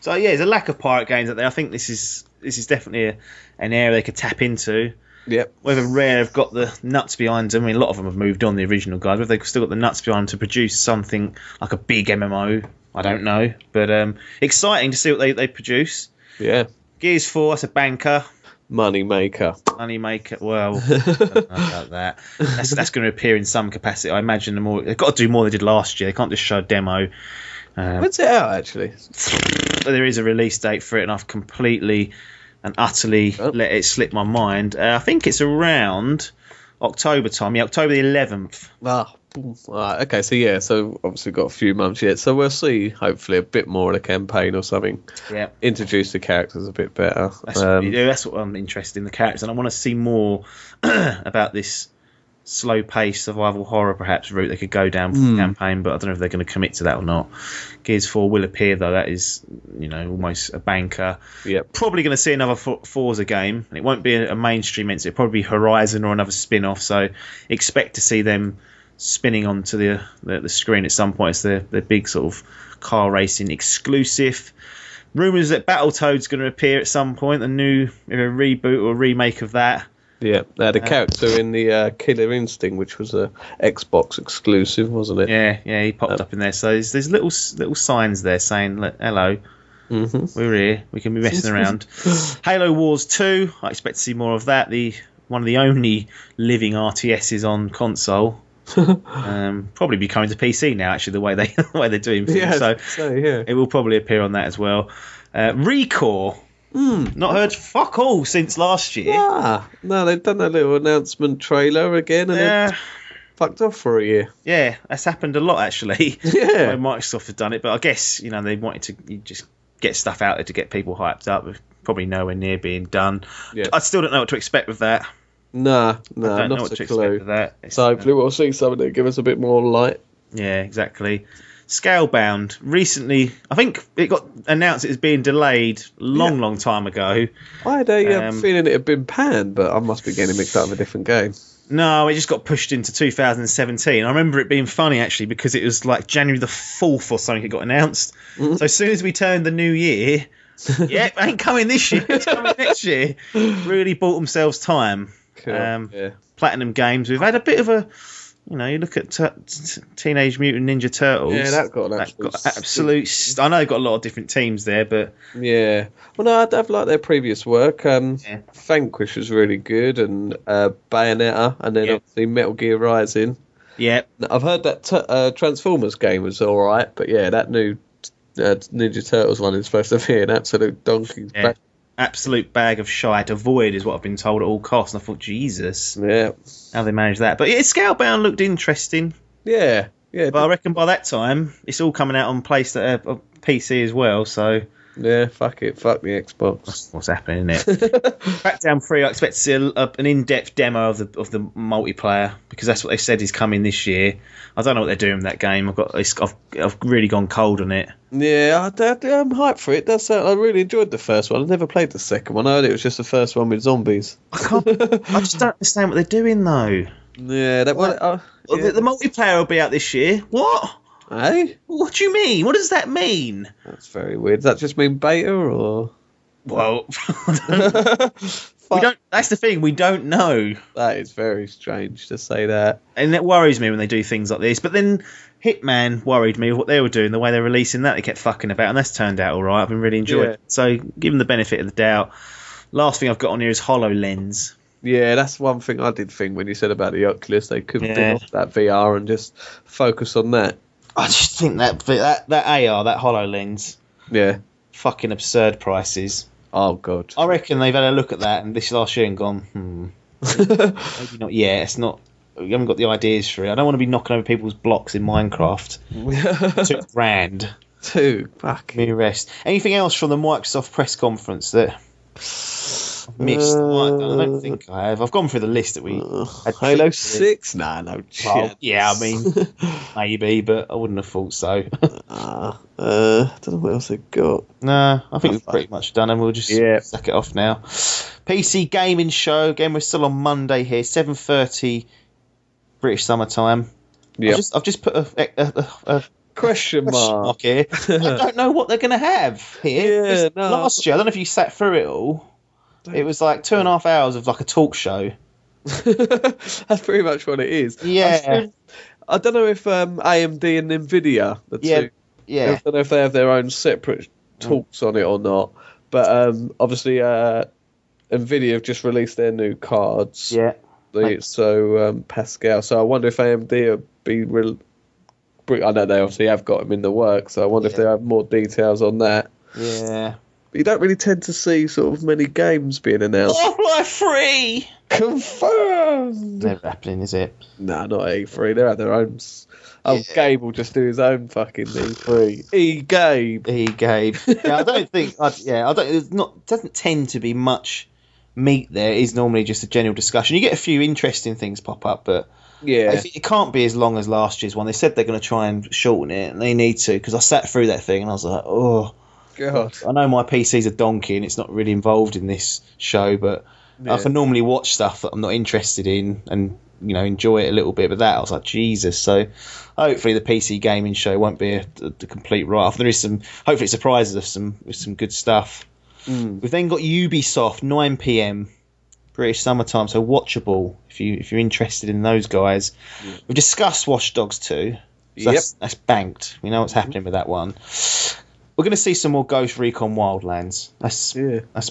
So yeah, there's a lack of pirate games out there. I think this is definitely an area they could tap into. Yep. Whether Rare have got the nuts behind them, I mean, a lot of them have moved on, the original guys. Whether they've still got the nuts behind them to produce something like a big MMO, I don't know. But exciting to see what they produce. Yeah. Gears 4, that's a banker. Money maker. Well, I don't know about that. That's going to appear in some capacity. I imagine they've got to do more than they did last year. They can't just show a demo. When's it out, actually? There is a release date for it, and I've completely and utterly let it slip my mind. I think it's around October time. Yeah, October the 11th. Right, okay, so obviously got a few months yet. So we'll see, hopefully, a bit more of the campaign or something. Yeah. Introduce the characters a bit better. That's what I'm interested in, the characters. And I want to see more about this slow-paced survival horror, perhaps, route they could go down for the campaign, but I don't know if they're going to commit to that or not. Gears 4 will appear, though. That is, almost a banker. Yep. Probably going to see another Forza game, and it won't be a mainstream entity. It'll probably be Horizon or another spin-off, so expect to see them spinning onto the screen at some point. It's the big sort of car racing exclusive. Rumours that Battletoad's going to appear at some point, a new reboot or remake of that. Yeah, they had a character in the Killer Instinct, which was a Xbox exclusive, wasn't it? Yeah, he popped up in there. So there's little signs there saying, hello, we're here, we can be messing around. Halo Wars 2, I expect to see more of that. One of the only living RTSs on console. Probably be coming to PC now, actually, the way they're doing things. Yeah, so it will probably appear on that as well. Recore. Not heard fuck all since last year. No, they've done a little announcement trailer again and they've fucked off for a year. Yeah, that's happened a lot, actually. Yeah. Microsoft have done it, but I guess, they wanted to just get stuff out there to get people hyped up. Probably nowhere near being done. Yeah. I still don't know what to expect with that. No, not not a a clue. With that. So hopefully we'll see something that give us a bit more light. Yeah, exactly. Scalebound. Recently, I think it got announced it was being delayed long time ago. I had a feeling it had been panned, but I must be getting mixed up with a different game. No, it just got pushed into 2017. I remember it being funny, actually, because it was like January the 4th or something it got announced. So as soon as we turned the new year, it ain't coming this year, it's coming next year. Really bought themselves time. Cool. Platinum Games. We've had a bit of a... You know, you look at Teenage Mutant Ninja Turtles. Yeah, that got absolute. I know they've got a lot of different teams there, but yeah. Well, no, I've liked their previous work. Vanquish was really good, and Bayonetta, and then obviously Metal Gear Rising. Yeah, I've heard that Transformers game was all right, but yeah, that new Ninja Turtles one is supposed to be an absolute donkey. Yeah. Absolute bag of shite. Avoid is what I've been told at all costs. And I thought, Jesus, how they managed that. But yeah, Scalebound looked interesting. Yeah. But I reckon by that time it's all coming out on PC as well. So yeah, fuck it, fuck the Xbox. That's what's happening, isn't it? Crackdown 3, I expect to see an in-depth demo of the multiplayer, because that's what they said is coming this year. I don't know what they're doing with that game. I've really gone cold on it. Yeah, I'm hyped for it. I really enjoyed the first one. I never played the second one. I heard it was just the first one with zombies. I just don't understand what they're doing though. Yeah, the multiplayer will be out this year. What? Hey? What do you mean? What does that mean? That's very weird. Does that just mean beta or? Well, we don't. That's the thing. We don't know. That is very strange to say that. And it worries me when they do things like this. But then Hitman worried me with what they were doing, the way they're releasing that. They kept fucking about, and that's turned out all right. I've been really enjoying it. So give them the benefit of the doubt. Last thing I've got on here is HoloLens. Yeah, that's one thing I did think when you said about the Oculus. They could bring off that VR and just focus on that. I just think that AR, that HoloLens, fucking absurd prices. Oh god! I reckon they've had a look at that and this last year and gone, maybe not yet. It's not. We haven't got the ideas for it. I don't want to be knocking over people's blocks in Minecraft. £2,000. Fuck me rest. Anything else from the Microsoft press conference that missed? I don't think I have. I've gone through the list that we had. Halo 6? Nah, no chance. Well, yeah, I mean, maybe, but I wouldn't have thought so. I don't know what else they've got. No, I think we've pretty much done, and we'll just suck it off now. PC Gaming Show. Again, we're still on Monday here, 7:30 British summertime. Yeah, I've just put a question mark here. I don't know what they're going to have here. Last year, I don't know if you sat through it all. It was like 2.5 hours of like a talk show. That's pretty much what it is. Yeah. I don't know if AMD and Nvidia, the two, I don't know if they have their own separate talks on it or not. But obviously, Nvidia have just released their new cards. Yeah. Pascal. So I wonder if AMD will be I know they obviously have got them in the works. So I wonder if they have more details on that. Yeah. You don't really tend to see sort of many games being announced. Half-Life 3! Confirmed! Never happening, is it? Nah, not E3. They have their own. Gabe will just do his own fucking E3. Gabe. Yeah, I don't think. It doesn't tend to be much meat there. It is normally just a general discussion. You get a few interesting things pop up, but it can't be as long as last year's one. They said they're going to try and shorten it, and they need to, because I sat through that thing and I was like, oh. God. I know my PC's a donkey and it's not really involved in this show, but I can normally watch stuff that I'm not interested in and enjoy it a little bit. But that I was like, Jesus. So hopefully the PC gaming show won't be the complete write-off. There is some. Hopefully it surprises us with some good stuff. We've then got Ubisoft 9 PM British summertime, so watchable if you're interested in those guys. We've discussed Watch Dogs 2. So that's banked. We know what's happening with that one. We're going to see some more Ghost Recon Wildlands. That's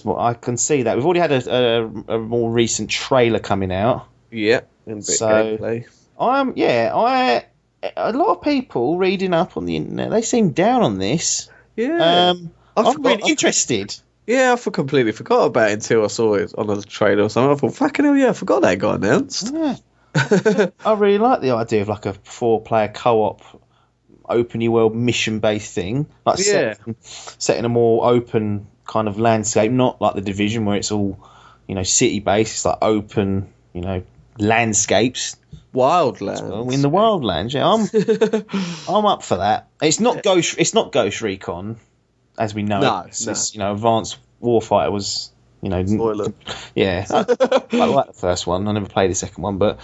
what I can see. That we've already had a more recent trailer coming out. Yeah, and gameplay. A lot of people reading up on the internet, they seem down on this. Yeah, I'm really interested. Yeah, I completely forgot about it until I saw it on a trailer or something. I thought, fucking hell, I forgot that got announced. Yeah. I really like the idea of like a 4-player co-op open world mission based thing, like set in a more open kind of landscape, not like the Division where it's all city based. It's like open landscapes, Wildlands. Well, in the Wildlands, yeah, I'm up for that. It's not Ghost Recon, as we know. No, It's Advanced Warfighter was, Spoiler. yeah. I like the first one. I never played the second one, but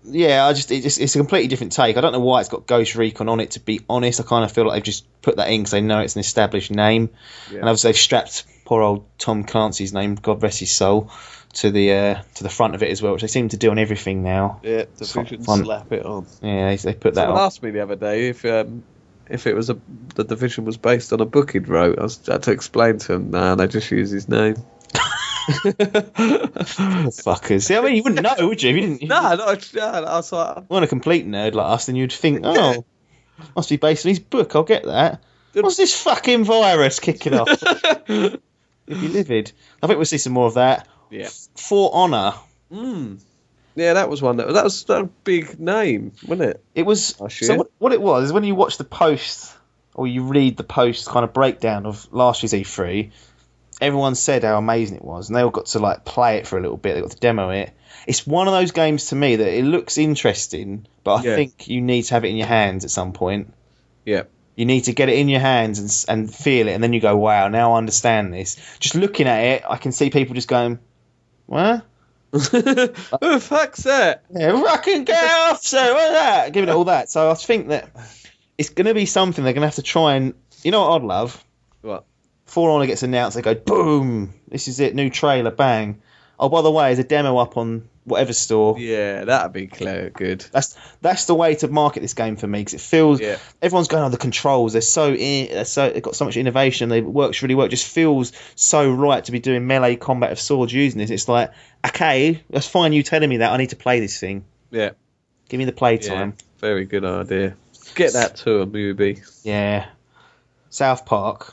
yeah, it's a completely different take. I don't know why it's got Ghost Recon on it. To be honest, I kind of feel like they've just put that in because they know it's an established name, and obviously they've strapped poor old Tom Clancy's name, God rest his soul, to the front of it as well, which they seem to do on everything now. Yeah, Division slap it on. Yeah, they put that on. Someone asked me the other day if it was the Division was based on a book he'd wrote. I had to explain to him, nah, they just use his name. Fuckers. See, I mean, you wouldn't know, would you? I was like, on a complete nerd like us, then you'd think, must be based on his book. I'll get that. What's this fucking virus kicking off? You'd be livid. I think we'll see some more of that. Yeah. For Honor. Yeah, that was one. That was a big name, wasn't it? It was. So what it was is when you watch the post or you read the post kind of breakdown of last year's E3, everyone said how amazing it was, and they all got to like play it for a little bit. They got to demo it. It's one of those games to me that it looks interesting, but I think you need to have it in your hands at some point. Yeah. You need to get it in your hands and feel it, and then you go, wow, now I understand this. Just looking at it, I can see people just going, what? Who the fuck's that? Yeah, fucking get off, so what's that? Giving it all that. So I think that it's going to be something they're going to have to try and... You know what I'd love? What? For Honor gets announced, they go, boom, this is it, new trailer, bang. Oh, by the way, there's a demo up on whatever store. Yeah, that'd be good. That's the way to market this game for me, because it feels everyone's going, the controls, they've got so much innovation, they works really well. It just feels so right to be doing melee combat of swords using this. It's like, okay, that's fine, you telling me that, I need to play this thing. Yeah, give me the playtime. Very good idea. Get that to a movie. Yeah. South Park.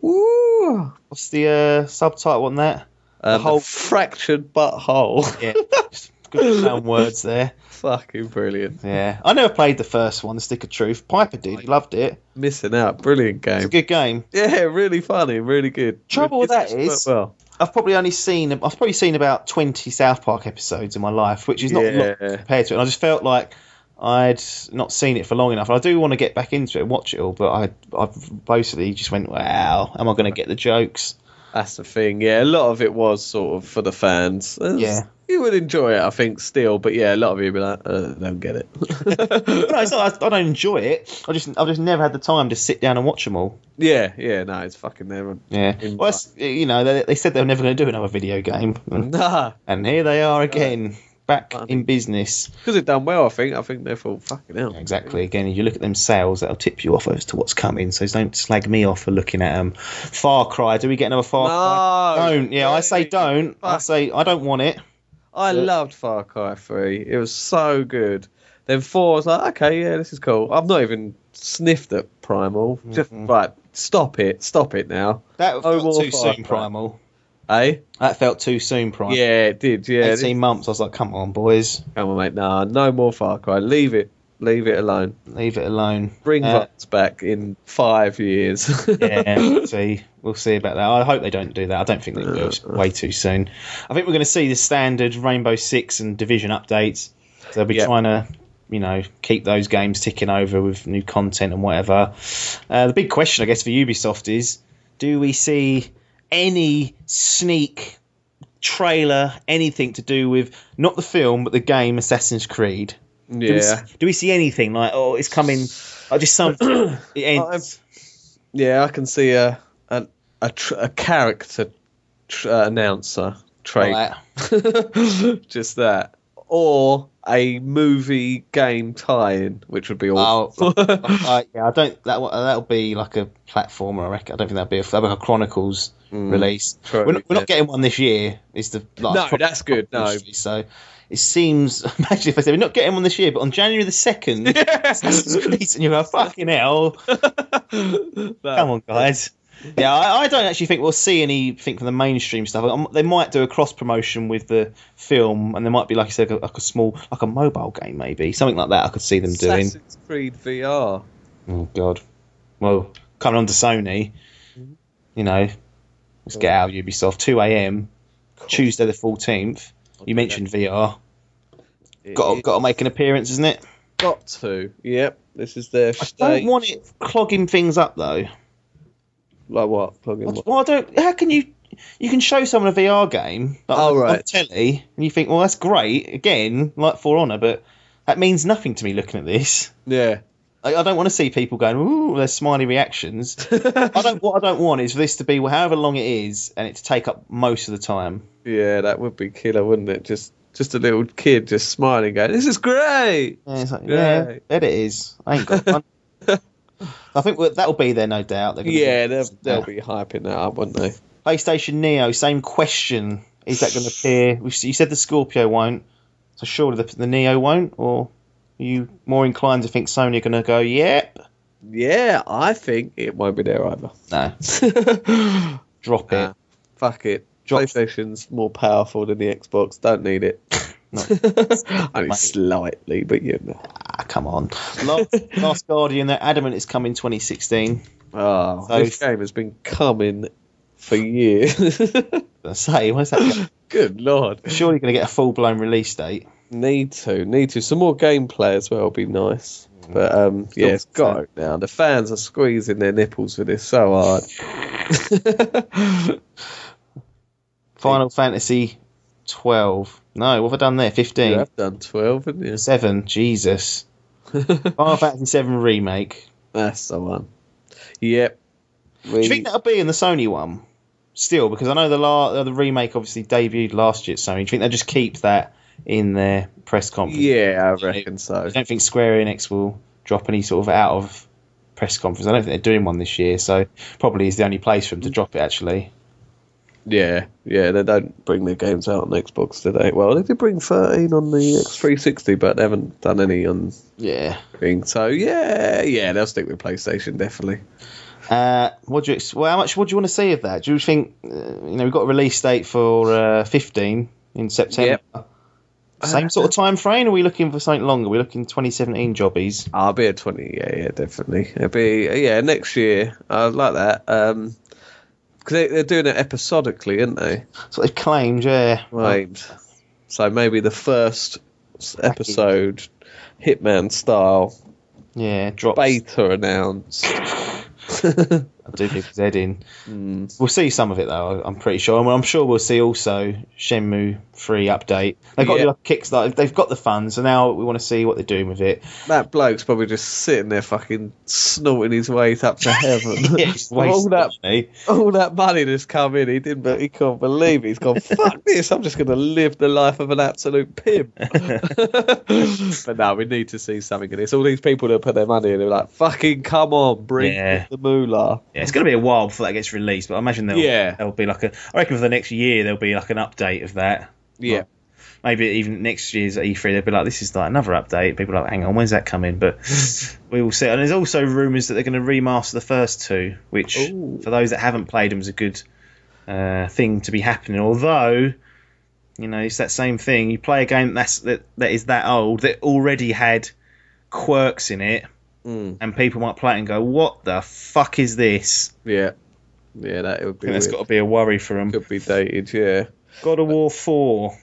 Ooh. What's the subtitle on that? The whole fractured butthole. Yeah, good sound words there. Fucking brilliant. Yeah, I never played the first one, The Stick of Truth. Piper did, he loved it. Missing out, brilliant game. It's a good game. Yeah, really funny, really good. Trouble with that is, I've probably seen about 20 South Park episodes in my life, which is not a lot compared to it. And I just felt like I'd not seen it for long enough. I do want to get back into it and watch it all, but I basically just went, wow, am I going to get the jokes? That's the thing, yeah. A lot of it was sort of for the fans. You would enjoy it, I think, still, but yeah, a lot of you would be like, don't get it. No, it's not, I don't enjoy it. I've just never had the time to sit down and watch them all. Yeah, no, it's fucking there. Yeah, well, they said they were never going to do another video game. Nah. And here they are again. Back in business. Because it done well, I think. I think they're full fucking hell. Exactly. Again, if you look at them sales, that'll tip you off as to what's coming. So don't slag me off for looking at them. Far Cry. Do we get another Far Cry? Don't. Yeah, I say don't. I say I don't want it. I loved Far Cry 3. It was so good. Then 4 was like, okay, yeah, this is cool. I've not even sniffed at Primal. Just right, stop it now. That felt too soon, Primal. Eh? That felt too soon, Primal. Yeah, it did. Yeah, 18 months. I was like, come on, boys. Come on, mate. Nah, no more Far Cry. Leave it alone. Leave it alone. Bring Vox back in 5 years. Yeah, we'll see about that. I hope they don't do that. I don't think they will. It's way too soon. I think we're going to see the standard Rainbow Six and Division updates. They'll be trying to, keep those games ticking over with new content and whatever. The big question, I guess, for Ubisoft is, do we see any sneak trailer, anything to do with not the film but the game Assassin's Creed? Yeah. Do we see anything like, it's coming, just something? It ends. I can see a character announcer trailer. Just that, or a movie game tie-in, which would be awesome. I don't. That'll be like a platformer. I reckon. I don't think that'll be a Chronicles release. True, we're not getting one this year. No, that's good. No, so it seems. Imagine if I said we're not getting one this year, but on January the 2nd, and you go, fucking hell! Come on, guys. Yeah, I don't actually think we'll see anything from the mainstream stuff. They might do a cross promotion with the film, and there might be, like you said, like a small, like a mobile game, maybe something like that. I could see them doing. Assassin's Creed VR. Oh God! Well, coming on to Sony, let's get out of Ubisoft. 2 a.m. Tuesday the 14th. You mentioned VR. got to make an appearance, isn't it? Got to. Yep. This is their I don't want it clogging things up though. Like what? Clogging what? Well, I don't. How can you? You can show someone a VR game on telly, and you think, well, that's great. Again, like For Honor, but that means nothing to me looking at this. Yeah. I don't want to see people going, ooh, their smiley reactions. What I don't want is for this to be however long it is, and it to take up most of the time. Yeah, that would be killer, wouldn't it? Just a little kid just smiling, going, "This is great." Yeah, it's like, yeah, bet it is. I ain't got one. I think that'll be there, no doubt. They'll be hyping that up, wouldn't they? PlayStation Neo, same question. Is that going to appear? You said the Scorpio won't, so surely the Neo won't, or are you more inclined to think Sony are going to go, yep? Yeah, I think it won't be there either. No. Drop it. Fuck it. PlayStation's more powerful than the Xbox. Don't need it. Only slightly, but you know. Come on. Last Guardian, they're adamant it's coming 2016. Oh, so this game has been coming for years. I say, where's that? Good Lord. Surely you're going to get a full-blown release date. Need to. Some more gameplay as well would be nice. But yeah, it's got it now. The fans are squeezing their nipples for this so hard. Final Fantasy 12. No, what have I done there? 15. You have done 12, haven't you? 7. Jesus. Final Fantasy 7 Remake. That's the one. Yep. Do you think that'll be in the Sony one? Still, because I know the remake obviously debuted last year at Sony. Do you think they'll just keep that in their press conference? Yeah, I reckon so. I don't think Square Enix will drop any sort of out of press conference. I don't think they're doing one this year, so probably is the only place for them to drop it, actually. Yeah, they don't bring their games out on Xbox today. Well, they did bring 13 on the X360, but they haven't done any on thing. So yeah, they'll stick with PlayStation definitely. How much? What do you want to see of that? Do you think we've got a release date for 15 in September? Yep. Same sort of time frame? Or are we looking for something longer? We're looking 2017 jobbies. I'll be at 20. Yeah, definitely. It'll be next year. I like that. Because they're doing it episodically, aren't they? That's what they've claimed, yeah. Claimed. So maybe the first episode, Hitman style. Yeah, drops. Beta announced. I'll do people's head in. We'll see some of it though, I'm pretty sure. I'm sure we'll see also Shenmue 3 update. They've got to do like a Kickstarter. They've got the funds, so now we want to see what they're doing with it. That bloke's probably just sitting there fucking snorting his way up to heaven. all that money that's come in, he can't believe it. He's gone, fuck this, I'm just going to live the life of an absolute pimp. But no, we need to see something of this. All these people that put their money in, they're like, fucking come on, bring the moolah. Yeah, it's going to be a while before that gets released, but I imagine there'll be like I reckon for the next year there'll be like an update of that. Yeah. Like, maybe even next year's E3 they'll be like, this is like another update. People are like, hang on, when's that coming? But we will see. And there's also rumours that they're going to remaster the first two, which for those that haven't played them is a good thing to be happening. Although, it's that same thing. You play a game that is that old, that already had quirks in it, and people might play it and go, what the fuck is this? Yeah, that would be. I think that's got to be a worry for them. Could be dated, yeah. God of War 4.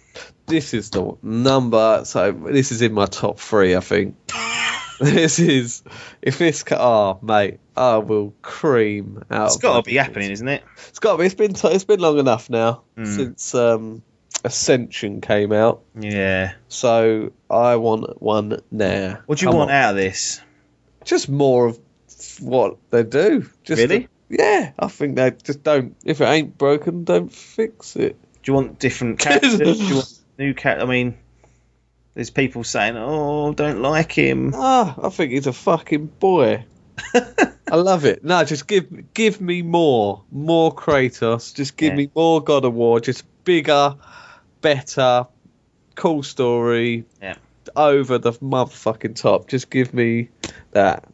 This is the number. So this is in my top 3, I think. This is mate, I will cream out. It's got to be happening, isn't it? It's got to be. It's been long enough now since Ascension came out. Yeah. So I want one now. What do you want out of this? Just more of what they do. Really? Yeah, I think they just don't. If it ain't broken, don't fix it. Do you want different characters? Do you want new characters? I mean, there's people saying, "Oh, don't like him." I think he's a fucking boy. I love it. No, just give me more Kratos. Just give me more God of War. Just bigger, better, cool story. Yeah. Over the motherfucking top. Just give me that.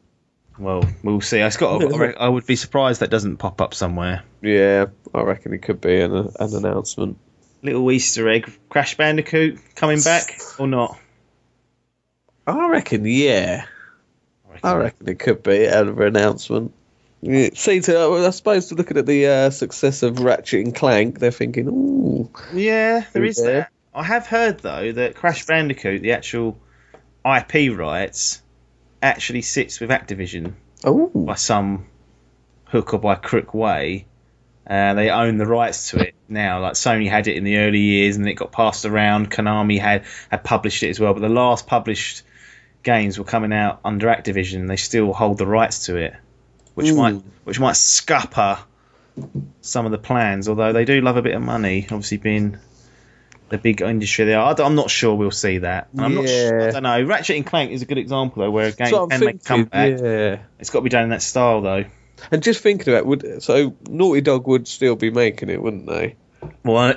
Well, we'll see. I would be surprised that doesn't pop up somewhere. Yeah, I reckon it could be an announcement. Little Easter egg. Crash Bandicoot coming back or not? I reckon, yeah. I reckon it could be an announcement. Yeah. See, I suppose looking at the success of Ratchet and Clank, they're thinking, ooh. Yeah, there is that. I have heard though that Crash Bandicoot, the actual IP rights, actually sits with Activision by some hook or by crook way. They own the rights to it now. Like Sony had it in the early years, and it got passed around. Konami had published it as well, but the last published games were coming out under Activision. They still hold the rights to it, which might scupper some of the plans. Although they do love a bit of money, obviously being the big industry they are. I'm not sure we'll see that. I'm not sure, I don't know. Ratchet and Clank is a good example though, where a game can make a comeback. Yeah. It's got to be done in that style though. And just thinking about so Naughty Dog would still be making it, wouldn't they? Well,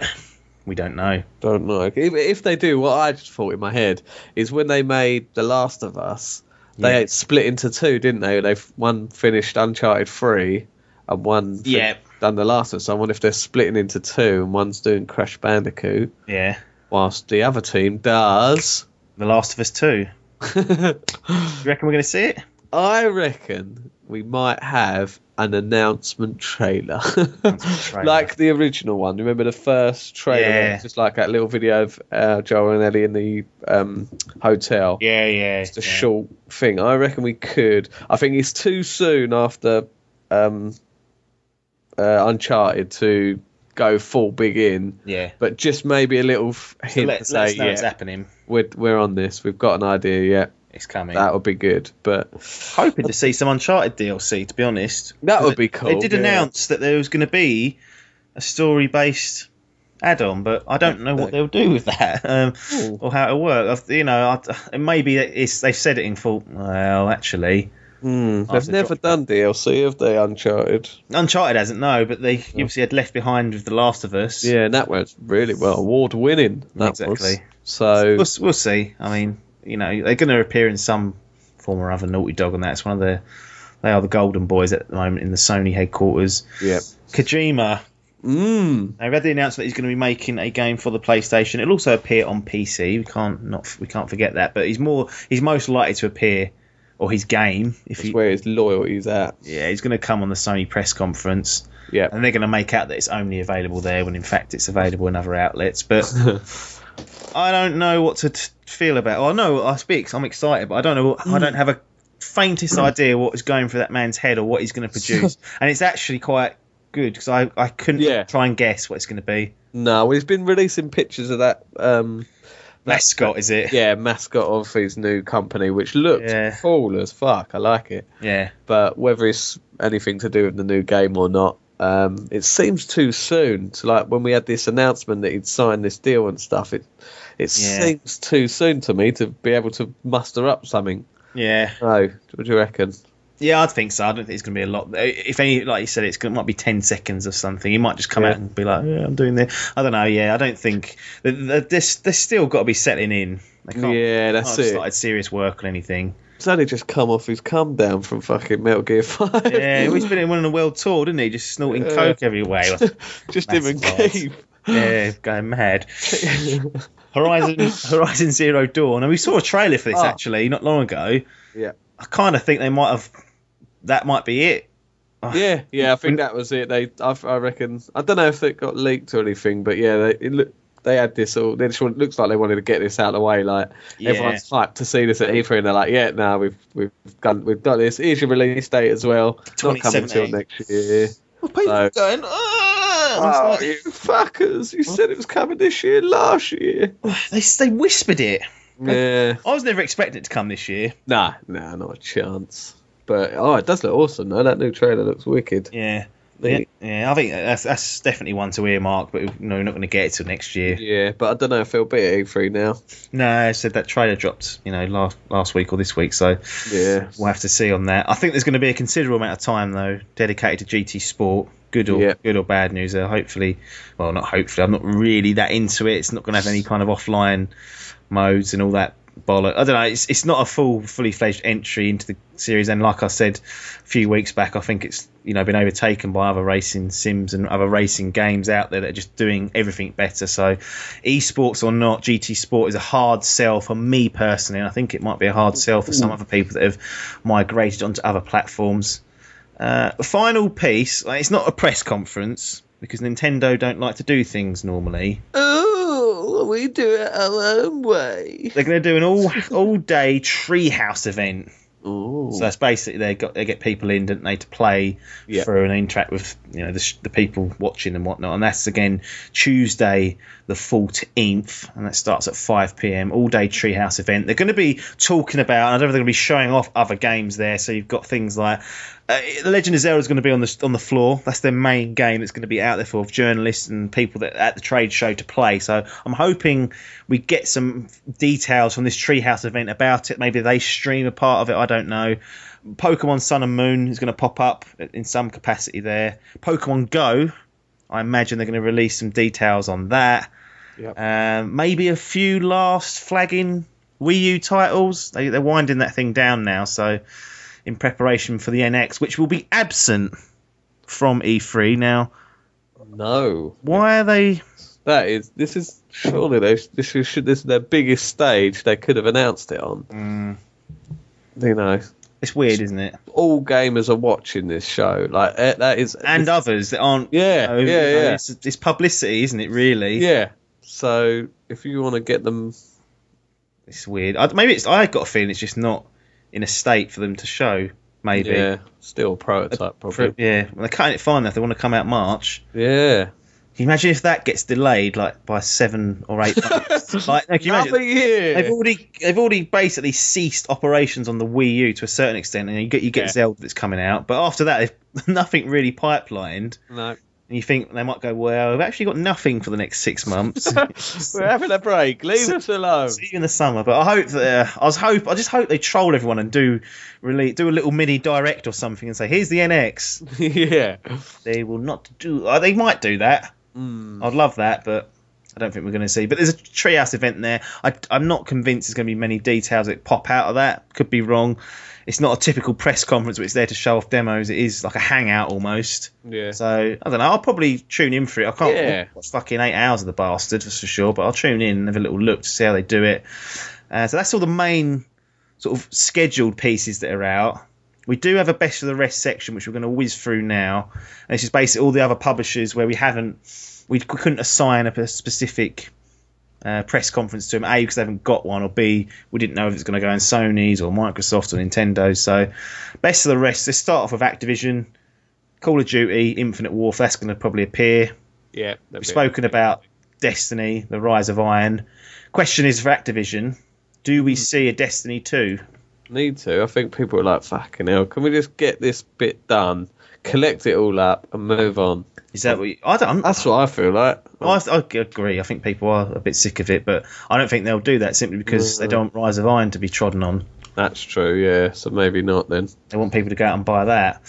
we don't know. Don't know. If they do, what I just thought in my head is when they made The Last of Us, they split into two, didn't they? One finished Uncharted 3 and one done The Last of Us. So I wonder if they're splitting into two and one's doing Crash Bandicoot. Yeah. Whilst the other team does The Last of Us 2. You reckon we're going to see it? I reckon we might have an announcement trailer. Like the original one. Remember the first trailer? Yeah. Just like that little video of Joel and Ellie in the hotel. Yeah. Just a short thing. I reckon we could. I think it's too soon after Uncharted to go full big in. Yeah. But just maybe a little hint to say, let us know what's happening. We're on this. We've got an idea yet. It's coming. That would be good, but hoping to see some Uncharted DLC. To be honest, that would be cool. They did announce that there was going to be a story-based add-on, but I don't know what they'll do with that or how it'll work. Maybe they've said it in full. Well, actually, they've never done DLC, have they? Uncharted hasn't, no, but they obviously had Left Behind with The Last of Us. Yeah, and that was really well award-winning. Exactly. So we'll see. I mean, they're going to appear in some form or other. Naughty Dog, and that's they are the golden boys at the moment in the Sony headquarters. Yeah. Kojima. They've had the announcement that he's going to be making a game for the PlayStation. It'll also appear on PC. We can't forget that. But he's most likely to appear, or his game. That's where his loyalty's at. Yeah, he's going to come on the Sony press conference. Yeah. And they're going to make out that it's only available there when in fact it's available in other outlets. But I don't know what to feel about. Oh, no, I'm excited, but I don't know. I don't have a faintest idea what is going through that man's head or what he's going to produce. And it's actually quite good because I couldn't try and guess what it's going to be. No, well, he's been releasing pictures of that mascot, is it? Yeah, mascot of his new company, which looks cool as fuck. I like it. Yeah. But whether it's anything to do with the new game or not, it seems too soon. So, like when we had this announcement that he'd signed this deal and stuff, it seems too soon to me to be able to muster up something. Yeah. No, what do you reckon? Yeah, I think so. I don't think it's going to be a lot. If any, like you said, it might be 10 seconds or something. He might just come out and be like, "Yeah, I'm doing this." I don't know. Yeah, I don't think they're still got to be settling in. They can't, that's it. Started serious work or anything. He's only just come off his come down from fucking Metal Gear 5. Yeah, he's been on a world tour, didn't he? Just snorting coke everywhere. Just him and Keith. Yeah, going mad. Horizon Zero Dawn, and we saw a trailer for this actually not long ago. Yeah, I kind of think that might be it. Yeah, I think that was it. I reckon. I don't know if it got leaked or anything, but yeah, they had this all. It looks like they wanted to get this out of the way. Like everyone's hyped to see this at E3, and they're like, "Yeah, no, we've got this. Here's your release date as well. Not coming until next year." Well, people are going, "Oh, you fuckers! You said it was coming this year, last year." They whispered it. Yeah, I was never expecting it to come this year. Nah, not a chance. But it does look awesome though. That new trailer looks wicked. Yeah. I think that's definitely one to earmark, but we're not going to get it till next year. Yeah, but I don't know if it'll be at E3 now. No, I said that trailer dropped, last week or this week, so yeah, we'll have to see on that. I think there's going to be a considerable amount of time though dedicated to GT Sport. Good or bad news there. Hopefully, well, not hopefully. I'm not really that into it. It's not going to have any kind of offline modes and all that bollock. I don't know. It's not a fully fledged entry into the series, and like I said a few weeks back, I think it's been overtaken by other racing sims and other racing games out there that are just doing everything better. So, esports or not, GT Sport is a hard sell for me personally, and I think it might be a hard sell for some other people that have migrated onto other platforms. The final piece, it's not a press conference because Nintendo don't like to do things normally. Oh, can't we do it our own way? They're going to do an all-day treehouse event. Ooh. So that's basically they get people in, don't they, to play through and interact with the people watching and whatnot. And that's again Tuesday the 14th, and that starts at 5 p.m. all day treehouse event. They're going to be talking about, and I don't know if they're going to be showing off other games there. So you've got things like The Legend of Zelda is going to be on the floor. That's their main game that's going to be out there for journalists and people that at the trade show to play. So I'm hoping we get some details from this treehouse event about it. Maybe they stream a part of it. I don't know. Pokemon Sun and Moon is going to pop up in some capacity there. Pokemon Go, I imagine they're going to release some details on that. Yep. Maybe a few last flagging Wii U titles. They're winding that thing down now, so in preparation for the NX, which will be absent from E3 now. No. Why are they? This is surely this is their biggest stage they could have announced it on. You know, it's weird, isn't it? All gamers are watching this show, like that is, and others that aren't. Yeah. It's publicity, isn't it? Really. Yeah. So if you want to get them, it's weird. I got a feeling it's just not in a state for them to show. Maybe. Yeah. Still a prototype, probably. Yeah. Well, they're cutting it fine enough. They want to come out March. Yeah. Can you imagine if that gets delayed like by 7 or 8 months? Like, no, can you imagine? Another year. They've already basically ceased operations on the Wii U to a certain extent, and you get Zelda that's coming out. But after that, they've nothing really pipelined. No. And you think they might go, well, we've actually got nothing for the next 6 months. We're having a break. Leave us alone. See you in the summer. But I hope that I just hope they troll everyone and do a little mini direct or something and say, here's the NX. Yeah. They will not do. They might do that. I'd love that, but I don't think we're going to see. But there's a treehouse event there. I'm not convinced there's going to be many details that pop out of that. Could be wrong. It's not a typical press conference where it's there to show off demos. It is like a hangout almost. Yeah. So, I don't know. I'll probably tune in for it. I can't watch fucking 8 hours of the bastard, that's for sure. But I'll tune in and have a little look to see how they do it. So that's all the main sort of scheduled pieces that are out. We do have a best of the rest section, which we're going to whiz through now. And it's just basically all the other publishers where we couldn't assign a specific press conference to them, A, because they haven't got one, or B, we didn't know if it's going to go in Sony's or Microsoft or Nintendo. So best of the rest, let's start off with Activision. Call of Duty, Infinite Warfare, that's going to probably appear. Yeah. We've spoken about Destiny, the Rise of Iron. Question is for Activision, do we see a Destiny 2? Need to. I think people are like, fucking hell, can we just get this bit done, collect it all up and move on? Is that what I don't? That's what I feel like. I agree. I think people are a bit sick of it, but I don't think they'll do that simply because they don't want Rise of Iron to be trodden on. That's true, yeah. So maybe not then. They want people to go out and buy that.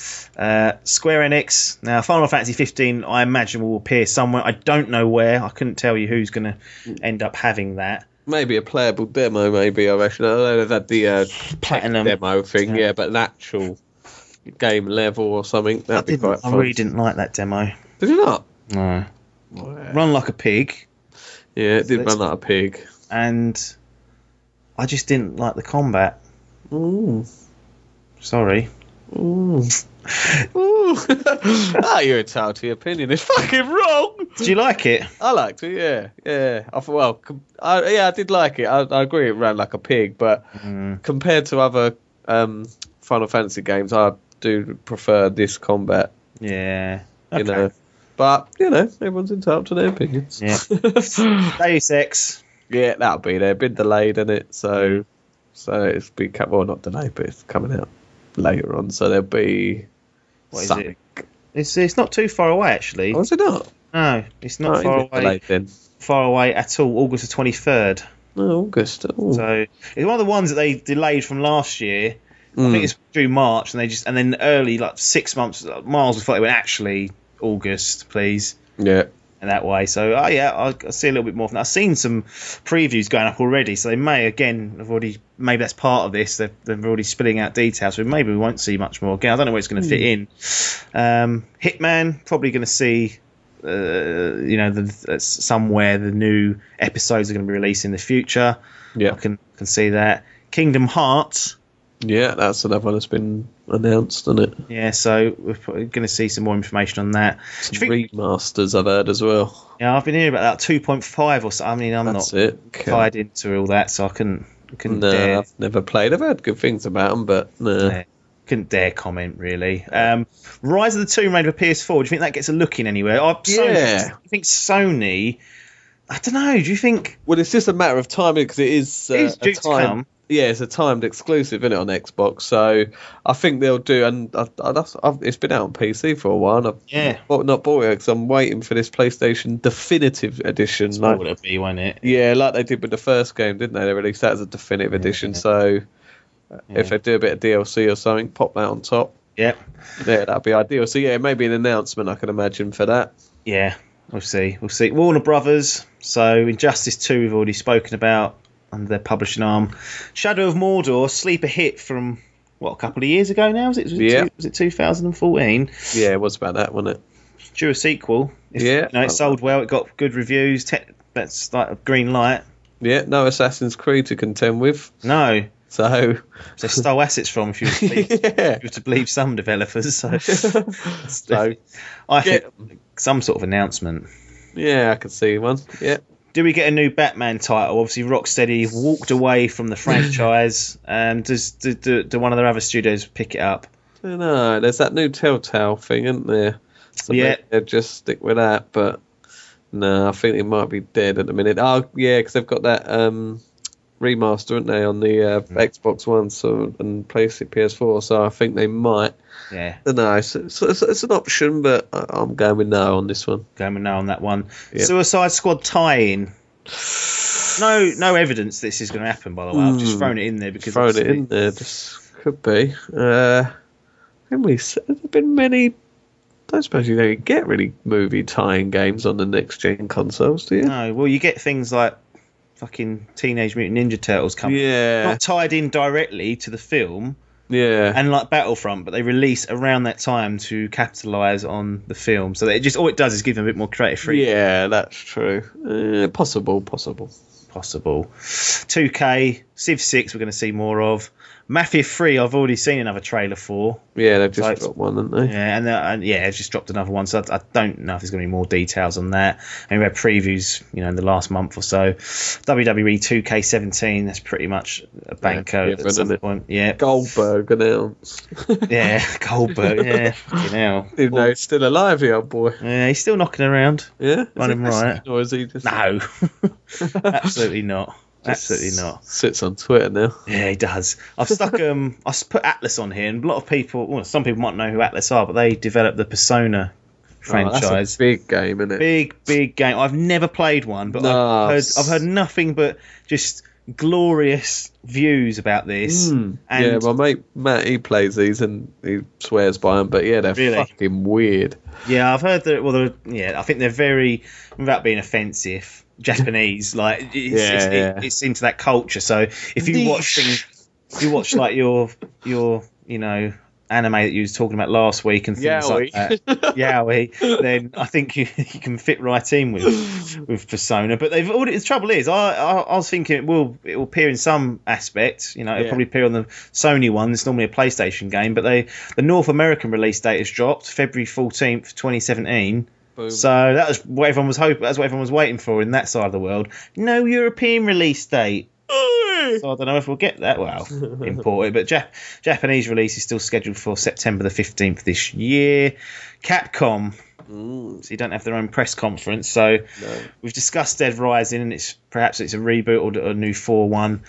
Square Enix. Now, Final Fantasy 15, I imagine, will appear somewhere. I don't know where. I couldn't tell you who's going to end up having that. Maybe a playable demo, maybe, I reckon. I know they've had the Platinum demo thing, yeah, but an actual game level or something. That'd be quite fun. I really didn't like that demo. Did you not? No. Run like a pig. Yeah, it did run like a pig. And I just didn't like the combat. Ooh. Sorry. Ooh. Ooh. You're entitled to your opinion. It's fucking wrong. Did you like it? I liked it, yeah. Yeah. I did like it. I agree it ran like a pig, but compared to other Final Fantasy games, I do prefer this combat. Yeah. Okay. You know. But, everyone's entitled to their opinions. Yeah. Deus Ex. Yeah, that'll be there. Been delayed, isn't it? So it's been, well, not delayed, but it's coming out later on. So there'll be something. It's not too far away, actually. Oh, is it not? No, it's not far away. Delayed, then? Far away at all. August the 23rd. Oh, August. Oh. So it's one of the ones that they delayed from last year. I think it's due March, and then early, like 6 months, miles before they went, actually August, please. Yeah. And that way. So, I see a little bit more from that. I've seen some previews going up already, so they may, again, maybe that's part of this. They're already spilling out details, so maybe we won't see much more. Again, I don't know where it's going to fit in. Hitman, probably going to see, somewhere the new episodes are going to be released in the future. Yeah. I can see that. Kingdom Hearts, Yeah, that's another one that's been announced, isn't it? Yeah, so we're probably going to see some more information on that. Some remasters I've heard as well. Yeah, I've been hearing about that 2.5 or so. I mean, I'm That's not it. tied into all that, so I couldn't No, dare. I've never played. I've heard good things about them, but no. Yeah, couldn't dare comment really. Rise of the Tomb Raider for PS4. Do you think that gets a look in anywhere? Yeah. I think Sony. I don't know. Do you think? Well, it's just a matter of timing because it is due a to time. come. Yeah, it's a timed exclusive, isn't it, on Xbox? So I think they'll do, and it's been out on PC for a while. And I've not bought it because I'm waiting for this PlayStation Definitive Edition. That's what it'll be, won't it? Yeah, like they did with the first game, didn't they? They released that as a Definitive Edition. So if they do a bit of DLC or something, pop that on top. Yeah, that'd be ideal. So yeah, maybe an announcement I can imagine for that. Yeah, we'll see. Warner Brothers. So Injustice 2 we've already spoken about under their publishing arm. Shadow of Mordor, sleeper hit from a couple of years ago now? Was it 2014? Yeah, it was about that, wasn't it? Due a sequel. It sold well. It got good reviews. That's like a green light. Yeah, no Assassin's Creed to contend with. No. So they stole assets from, if you were to believe some developers. So I think some sort of announcement. Yeah, I could see one. Yeah. Do we get a new Batman title? Obviously, Rocksteady walked away from the franchise. Do one of their other studios pick it up? I don't know. There's that new Telltale thing, isn't there? So maybe they'll just stick with that. But no, I think it might be dead at the minute. Oh, yeah, because they've got that remaster, haven't they, on the Xbox One and PlayStation PS4. So I think they might. Yeah. I don't know. It's an option, but I'm going with no on this one. Going with no on that one. Yep. Suicide Squad tie-in. No evidence this is going to happen, by the way. I've just thrown it in there because just could be. Has there been many? I don't suppose you don't get really movie tie-in games on the next-gen consoles, do you? No. Well, you get things like fucking Teenage Mutant Ninja Turtles coming. Yeah. Not tied in directly to the film. Yeah. And like Battlefront, but they release around that time to capitalise on the film. So that all it does is give them a bit more creative freedom. Yeah, that's true. Possible. 2K, Civ 6 we're going to see more of. Mafia 3 I've already seen another trailer for. Yeah, they've just got one, haven't they? Yeah, and they've just dropped another one, so I don't know if there's going to be more details on that. And we had previews, in the last month or so. WWE 2K17, that's pretty much a banker at some point. Yeah, Goldberg announced. Yeah, Goldberg. Yeah, Even though he's still alive, the old boy. Yeah, he's still knocking around. Yeah, running right. Or is he just? No, absolutely not. Absolutely not. Sits on Twitter now. Yeah, he does. I've stuck I put Atlas on here, and a lot of people, some people might know who Atlas are, but they developed the Persona franchise. That's a big game, isn't it? Big game. I've never played one, but I've heard nothing but just glorious views about this. And yeah, my mate Matt, he plays these and he swears by them, but yeah, they're fucking weird. Yeah, I've heard that. I think they're very, without being offensive, Japanese. Like it's into that culture. So if you watch things, like your anime that you was talking about last week and things like that, yaoi, then I think you can fit right in with Persona. But the trouble is, I was thinking it will appear in some aspects. It'll probably appear on the Sony one. It's normally a PlayStation game, but the North American release date has dropped, February 14th, 2017. Boom. So that was what everyone was hoping. That's what everyone was waiting for in that side of the world. No European release date. So I don't know if we'll get that. Well, imported, but Japanese release is still scheduled for September the 15th this year. Capcom, so you don't have their own press conference. So we've discussed Dead Rising, and perhaps it's a reboot or a new 4-1.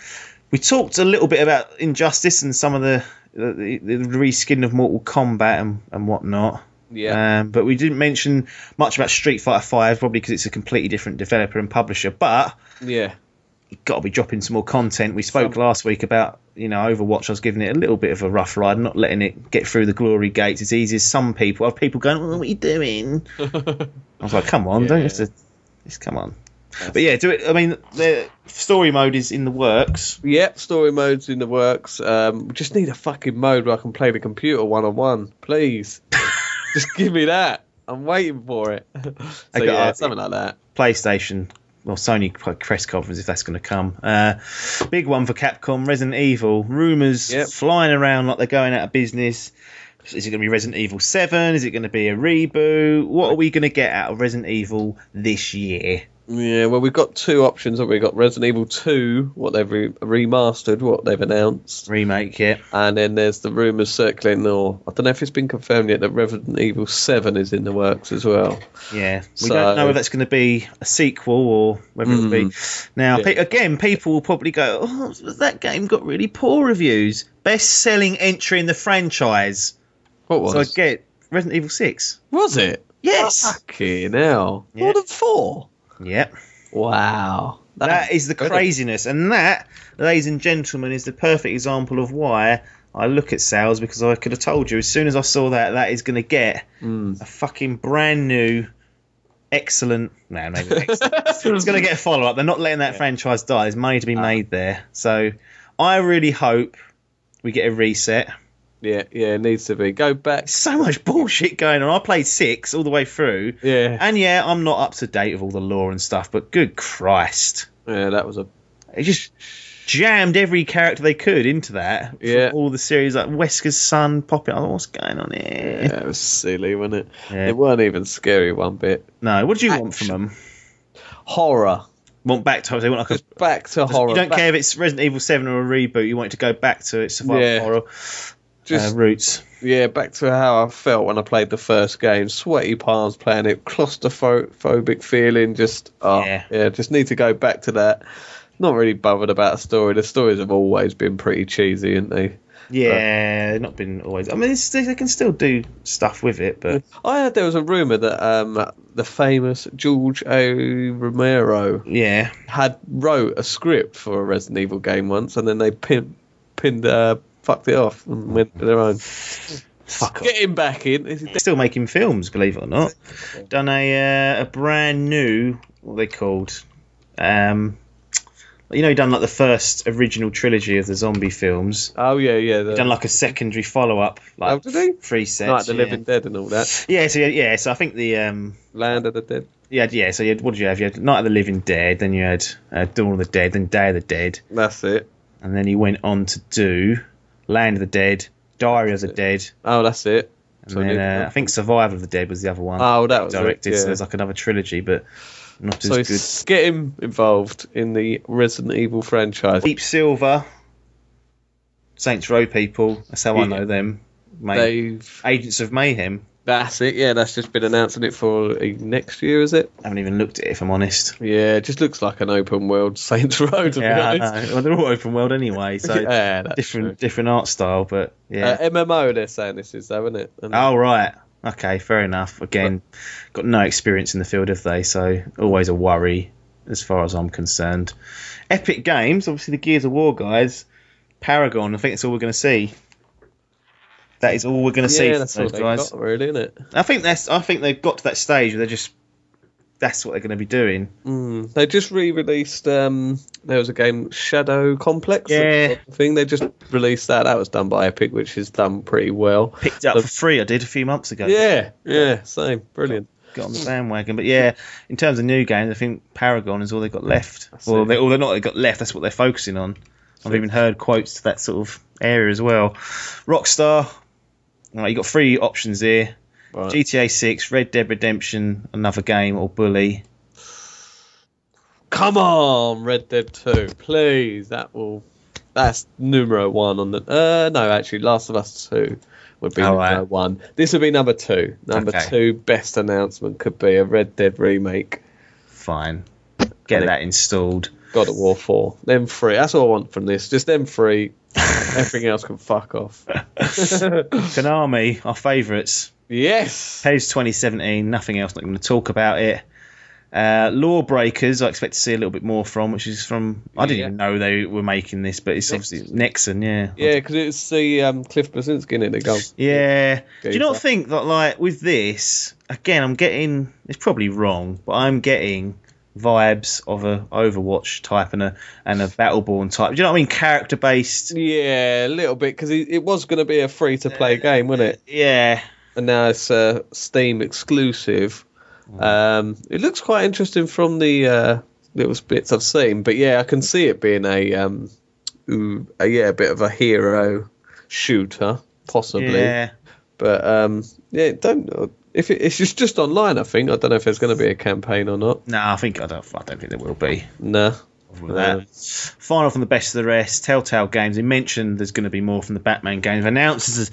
We talked a little bit about Injustice and some of the reskin of Mortal Kombat and whatnot. Yeah. But we didn't mention much about Street Fighter 5, probably because it's a completely different developer and publisher. But yeah, you've got to be dropping some more content. We spoke last week about Overwatch. I was giving it a little bit of a rough ride, not letting it get through the glory gates as easy as some people. I have people going, "What are you doing?" I was like, "Come on, don't have to. Just come on." But yeah, do it. I mean, the story mode is in the works. Yeah, story mode's in the works. We just need a fucking mode where I can play the computer one-on-one, please. Just give me that. I'm waiting for it. Something like that. PlayStation well, Sony press conference if that's going to come. Big one for Capcom, Resident Evil. Rumours flying around like they're going out of business. Is it going to be Resident Evil 7? Is it going to be a reboot? What are we going to get out of Resident Evil this year? Yeah, well, we've got two options. We've got Resident Evil 2, what they've remastered, what they've announced. Remake, yeah. And then there's the rumours circling, or I don't know if it's been confirmed yet, that Resident Evil 7 is in the works as well. Yeah, we don't know if that's going to be a sequel or whether it'll be... Now, again, people will probably go, oh, that game got really poor reviews. Best-selling entry in the franchise. What was? So I get Resident Evil 6. Was it? Yes. Fucking hell. Yeah. More than 4? Yep. Wow. That is the craziness. And that, ladies and gentlemen, is the perfect example of why I look at sales, because I could have told you as soon as I saw that is going to get a fucking brand new, excellent... No, maybe excellent. It's going to get a follow-up. They're not letting that franchise die. There's money to be made there. So I really hope we get a reset. Yeah, it needs to be. Go back. So much bullshit going on. I played 6 all the way through. Yeah. And yeah, I'm not up to date with all the lore and stuff, but good Christ. Yeah, that was a... It just jammed every character they could into that. Yeah. All the series, like Wesker's son popping up. What's going on here? Yeah, it was silly, wasn't it? Yeah. It weren't even scary one bit. No, what do you want from them? Horror. Want back to... They want like just back to horror. You don't care if it's Resident Evil 7 or a reboot. You want it to go back to its survival horror. Just roots. Yeah, back to how I felt when I played the first game. Sweaty palms playing it, claustrophobic feeling. Just just need to go back to that. Not really bothered about a story. The stories have always been pretty cheesy, haven't they? Yeah, not been always. I mean, they can still do stuff with it, but I heard there was a rumor that the famous George A. Romero wrote a script for a Resident Evil game once, and then they fucked it off and went to their own. Fuck off. Get him back in. They're still making films, believe it or not. Done a brand new, what are they called? Done like the first original trilogy of the zombie films. Oh yeah. Done like a secondary follow-up, like did he? 3 sets, like the Living Dead and all that. So I think the Land of the Dead. Yeah. So what did you have? You had Night of the Living Dead, then you had Dawn of the Dead, then Day of the Dead. That's it. And then he went on to do Land of the Dead, Diary of the Dead. Oh, that's it. And then I think Survival of the Dead was the other one. Oh, that was directed. It, yeah. So there's like another trilogy, but not as good. So get him involved in the Resident Evil franchise. Deep Silver, Saints Row people. That's how I know them. Agents of Mayhem. That's it. Yeah, that's just been announcing it for next year, is it? I haven't even looked at it, if I'm honest. Yeah, it just looks like an open world Saints Row, to be honest. Well, they're all open world anyway, so different art style, but yeah. MMO, they're saying this is, though, isn't it? Oh, right. Okay, fair enough. Again, got no experience in the field, have they? So always a worry as far as I'm concerned. Epic Games, obviously the Gears of War guys. Paragon, I think that's all we're going to see. That is all we're going to see from those guys. Got, really, isn't it? I think they've got to that stage where that's what they're going to be doing. They just re-released. There was a game, Shadow Complex. Yeah, thing they just released that. That was done by Epic, which is done pretty well. Picked up for free. I did a few months ago. Yeah, same. Brilliant. Got on the bandwagon, but yeah, in terms of new games, I think Paragon is all they've got left. They're not got left. That's what they're focusing on. I've even heard quotes to that sort of area as well. Rockstar. Right, you got 3 options here. Right. GTA 6, Red Dead Redemption, another game, or Bully. Come on, Red Dead 2, please. That's numero 1 on the... no, actually, Last of Us 2 would be numero 1. This would be number 2. Number 2 best announcement could be a Red Dead remake. Fine. Get that installed. God of War 4. Them 3. That's all I want from this. Just them 3. Everything else can fuck off. Konami, our favourites. Yes. Page 2017. Nothing else. Not going to talk about it. Lawbreakers, I expect to see a little bit more from, which is from... I didn't even know they were making this, but it's obviously Nexon, yeah. Yeah, because it's the Cliff Blazinski in it that goes... Yeah. Do you not think that, like, with this, again, I'm getting... It's probably wrong, but I'm getting vibes of a Overwatch type and a Battleborn type. Do you know what I mean? Character based. Yeah, a little bit, because it was going to be a free to play game, wasn't it? Yeah. And now it's a Steam exclusive. It looks quite interesting from the little bits I've seen. But yeah, I can see it being a bit of a hero shooter, possibly. Yeah. But don't. If it's just online, I think. I don't know if there's going to be a campaign or not. No, I don't think there will be. No. Final from the best of the rest. Telltale Games. They mentioned there's going to be more from the Batman games. Announces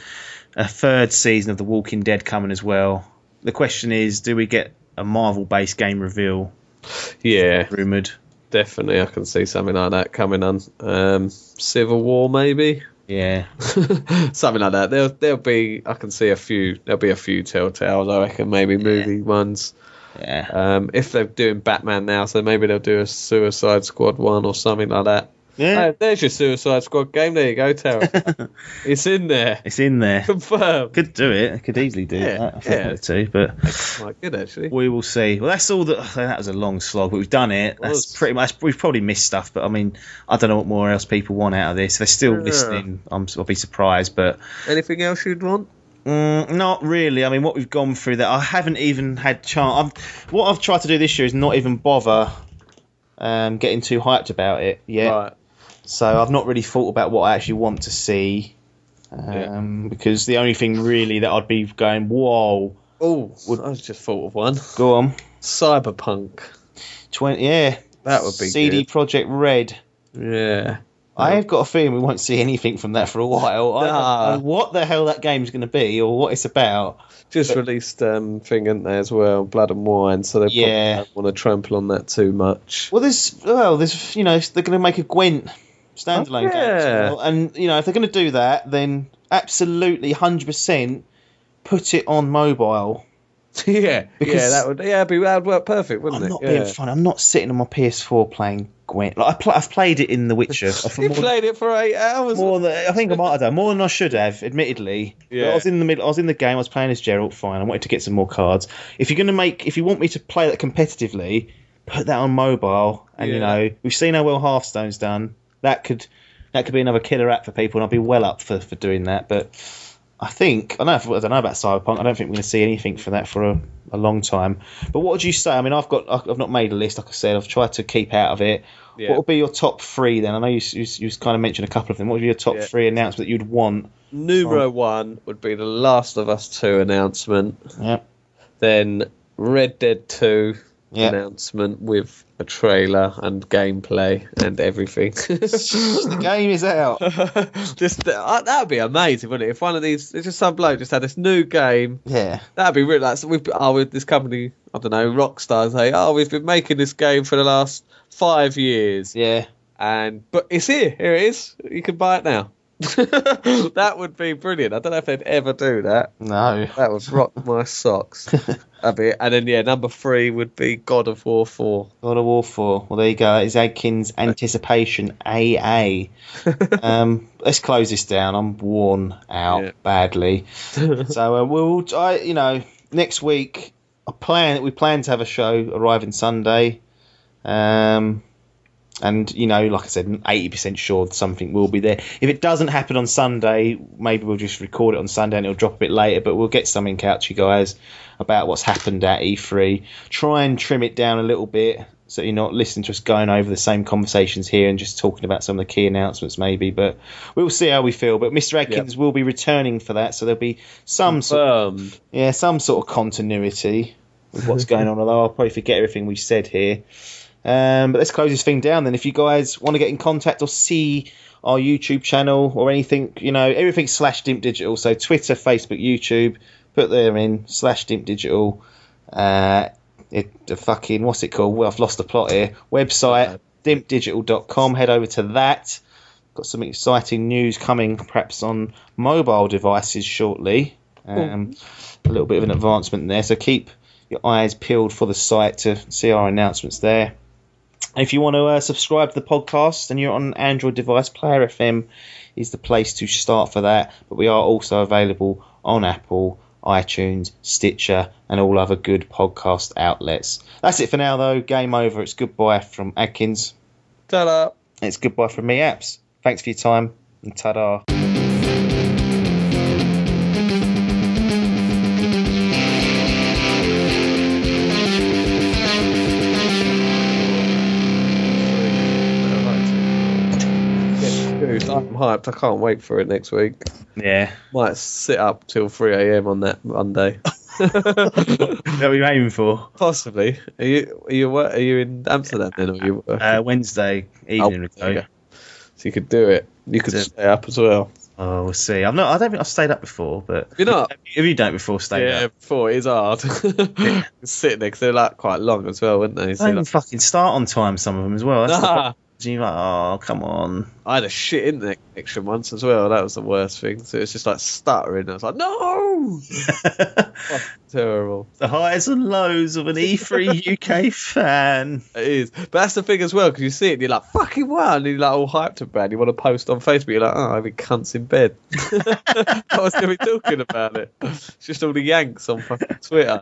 a third season of The Walking Dead coming as well. The question is, do we get a Marvel-based game reveal? Yeah, rumoured. Definitely, I can see something like that coming on. Civil War, maybe. Yeah, something like that. There'll be. I can see a few. There'll be a few Telltales. I reckon maybe movie ones. Yeah. If they're doing Batman now, so maybe they'll do a Suicide Squad one or something like that. Yeah. There's your Suicide Squad game. There you go, Terry. It's in there. It's in there. Confirmed. Could do it. I could easily do that. I think it too, but quite good actually. We will see. Well, that's all. That was a long slog, but we've done it. That's pretty much. We've probably missed stuff, but I mean, I don't know what more else people want out of this. If they're still listening, I'll be surprised. But anything else you'd want? Not really. I mean, what we've gone through that I haven't even had chance. What I've tried to do this year is not even bother getting too hyped about it yet. Right. So I've not really thought about what I actually want to see, because the only thing really that I'd be going, whoa. Oh, I just thought of one. Go on. Cyberpunk. 20. Yeah, that would be CD good. Projekt Red. Yeah. I've got a feeling we won't see anything from that for a while. I don't know what the hell that game's going to be or what it's about. Just released thing, isn't there, as well, Blood and Wine, so they probably don't want to trample on that too much. Well, there's they're going to make a Gwent standalone game as well. And, if they're going to do that, then absolutely 100% put it on mobile. Because that would work perfect, wouldn't it? I'm not being funny. I'm not sitting on my PS4 playing Gwent. Like I've played it in The Witcher. You played it for 8 hours. I think I might have done more than I should have, admittedly. Yeah. I was in the game. I was playing as Geralt. Fine. I wanted to get some more cards. If you want me to play that competitively, put that on mobile. And we've seen how well Hearthstone's done. That could be another killer app for people, and I'll be well up for doing that. But I don't know about Cyberpunk. I don't think we're going to see anything for that for a long time. But what would you say? I mean, I've not made a list. Like I said, I've tried to keep out of it. Yeah. What would be your top 3 then? I know you kind of mentioned a couple of them. What would be your top 3 announcements that you'd want? Numero 1 would be the Last of Us 2 announcement. Yep. Then Red Dead 2 announcement with a trailer and gameplay and everything. The game is out. That would be amazing, wouldn't it? If one of these, it's just some bloke just had this new game. Yeah, that'd be really. With this company, I don't know, Rockstar say, we've been making this game for the last 5 years. Yeah, but it's here. Here it is. You can buy it now. That would be brilliant. I don't know if they'd ever do that. No, that would rock my socks. And then number 3 would be God of War 4. God of War 4. Well, there you go. It's Adkins Anticipation AA. Let's close this down. I'm worn out badly. So next week we plan to have a show arriving Sunday. And, like I said, 80% sure something will be there. If it doesn't happen on Sunday, maybe we'll just record it on Sunday and it'll drop a bit later. But we'll get something out to you guys about what's happened at E3. Try and trim it down a little bit so you're not listening to us going over the same conversations here and just talking about some of the key announcements maybe. But we'll see how we feel. But Mr. Adkins will be returning for that. So there'll be some sort of continuity with what's going on. Although I'll probably forget everything we've said here. But let's close this thing down then. If you guys want to get in contact or see our YouTube channel or anything, everything /Dimp Digital. So Twitter, Facebook, YouTube, put there in /Dimp Digital. What's it called? Well, I've lost the plot here. Website, dimpdigital.com. Head over to that. Got some exciting news coming perhaps on mobile devices shortly. A little bit of an advancement there. So keep your eyes peeled for the site to see our announcements there. And if you want to subscribe to the podcast and you're on an Android device, Player FM is the place to start for that. But we are also available on Apple, iTunes, Stitcher, and all other good podcast outlets. That's it for now, though. Game over. It's goodbye from Adkins. Ta-da. It's goodbye from me, Apps. Thanks for your time, and ta-da. excuse. I'm hyped. I can't wait for it next week. Yeah. Might sit up till 3 a.m. on that Monday. What are you aiming for? Possibly. Are you in Amsterdam then? Or are you Wednesday evening. So you could do it. You could stay up as well. Oh, we'll see. I don't think I've stayed up before, but you're not. Have you done it before? Stayed up? Yeah, before it is hard. Sitting there because they're like quite long as well, weren't they? They don't even fucking start on time. Some of them as well. That's you're like, oh, come on. I had a shit internet connection once as well. That was the worst thing. So it's just like stuttering. I was like, no! Terrible. The highs and lows of an E3 UK fan. It is. But that's the thing as well, because you see it and you're like, fucking wow. And you're like all hyped about it. You want to post on Facebook. You're like, oh, I've been cunts in bed. I was going to be talking about it. It's just all the Yanks on fucking Twitter.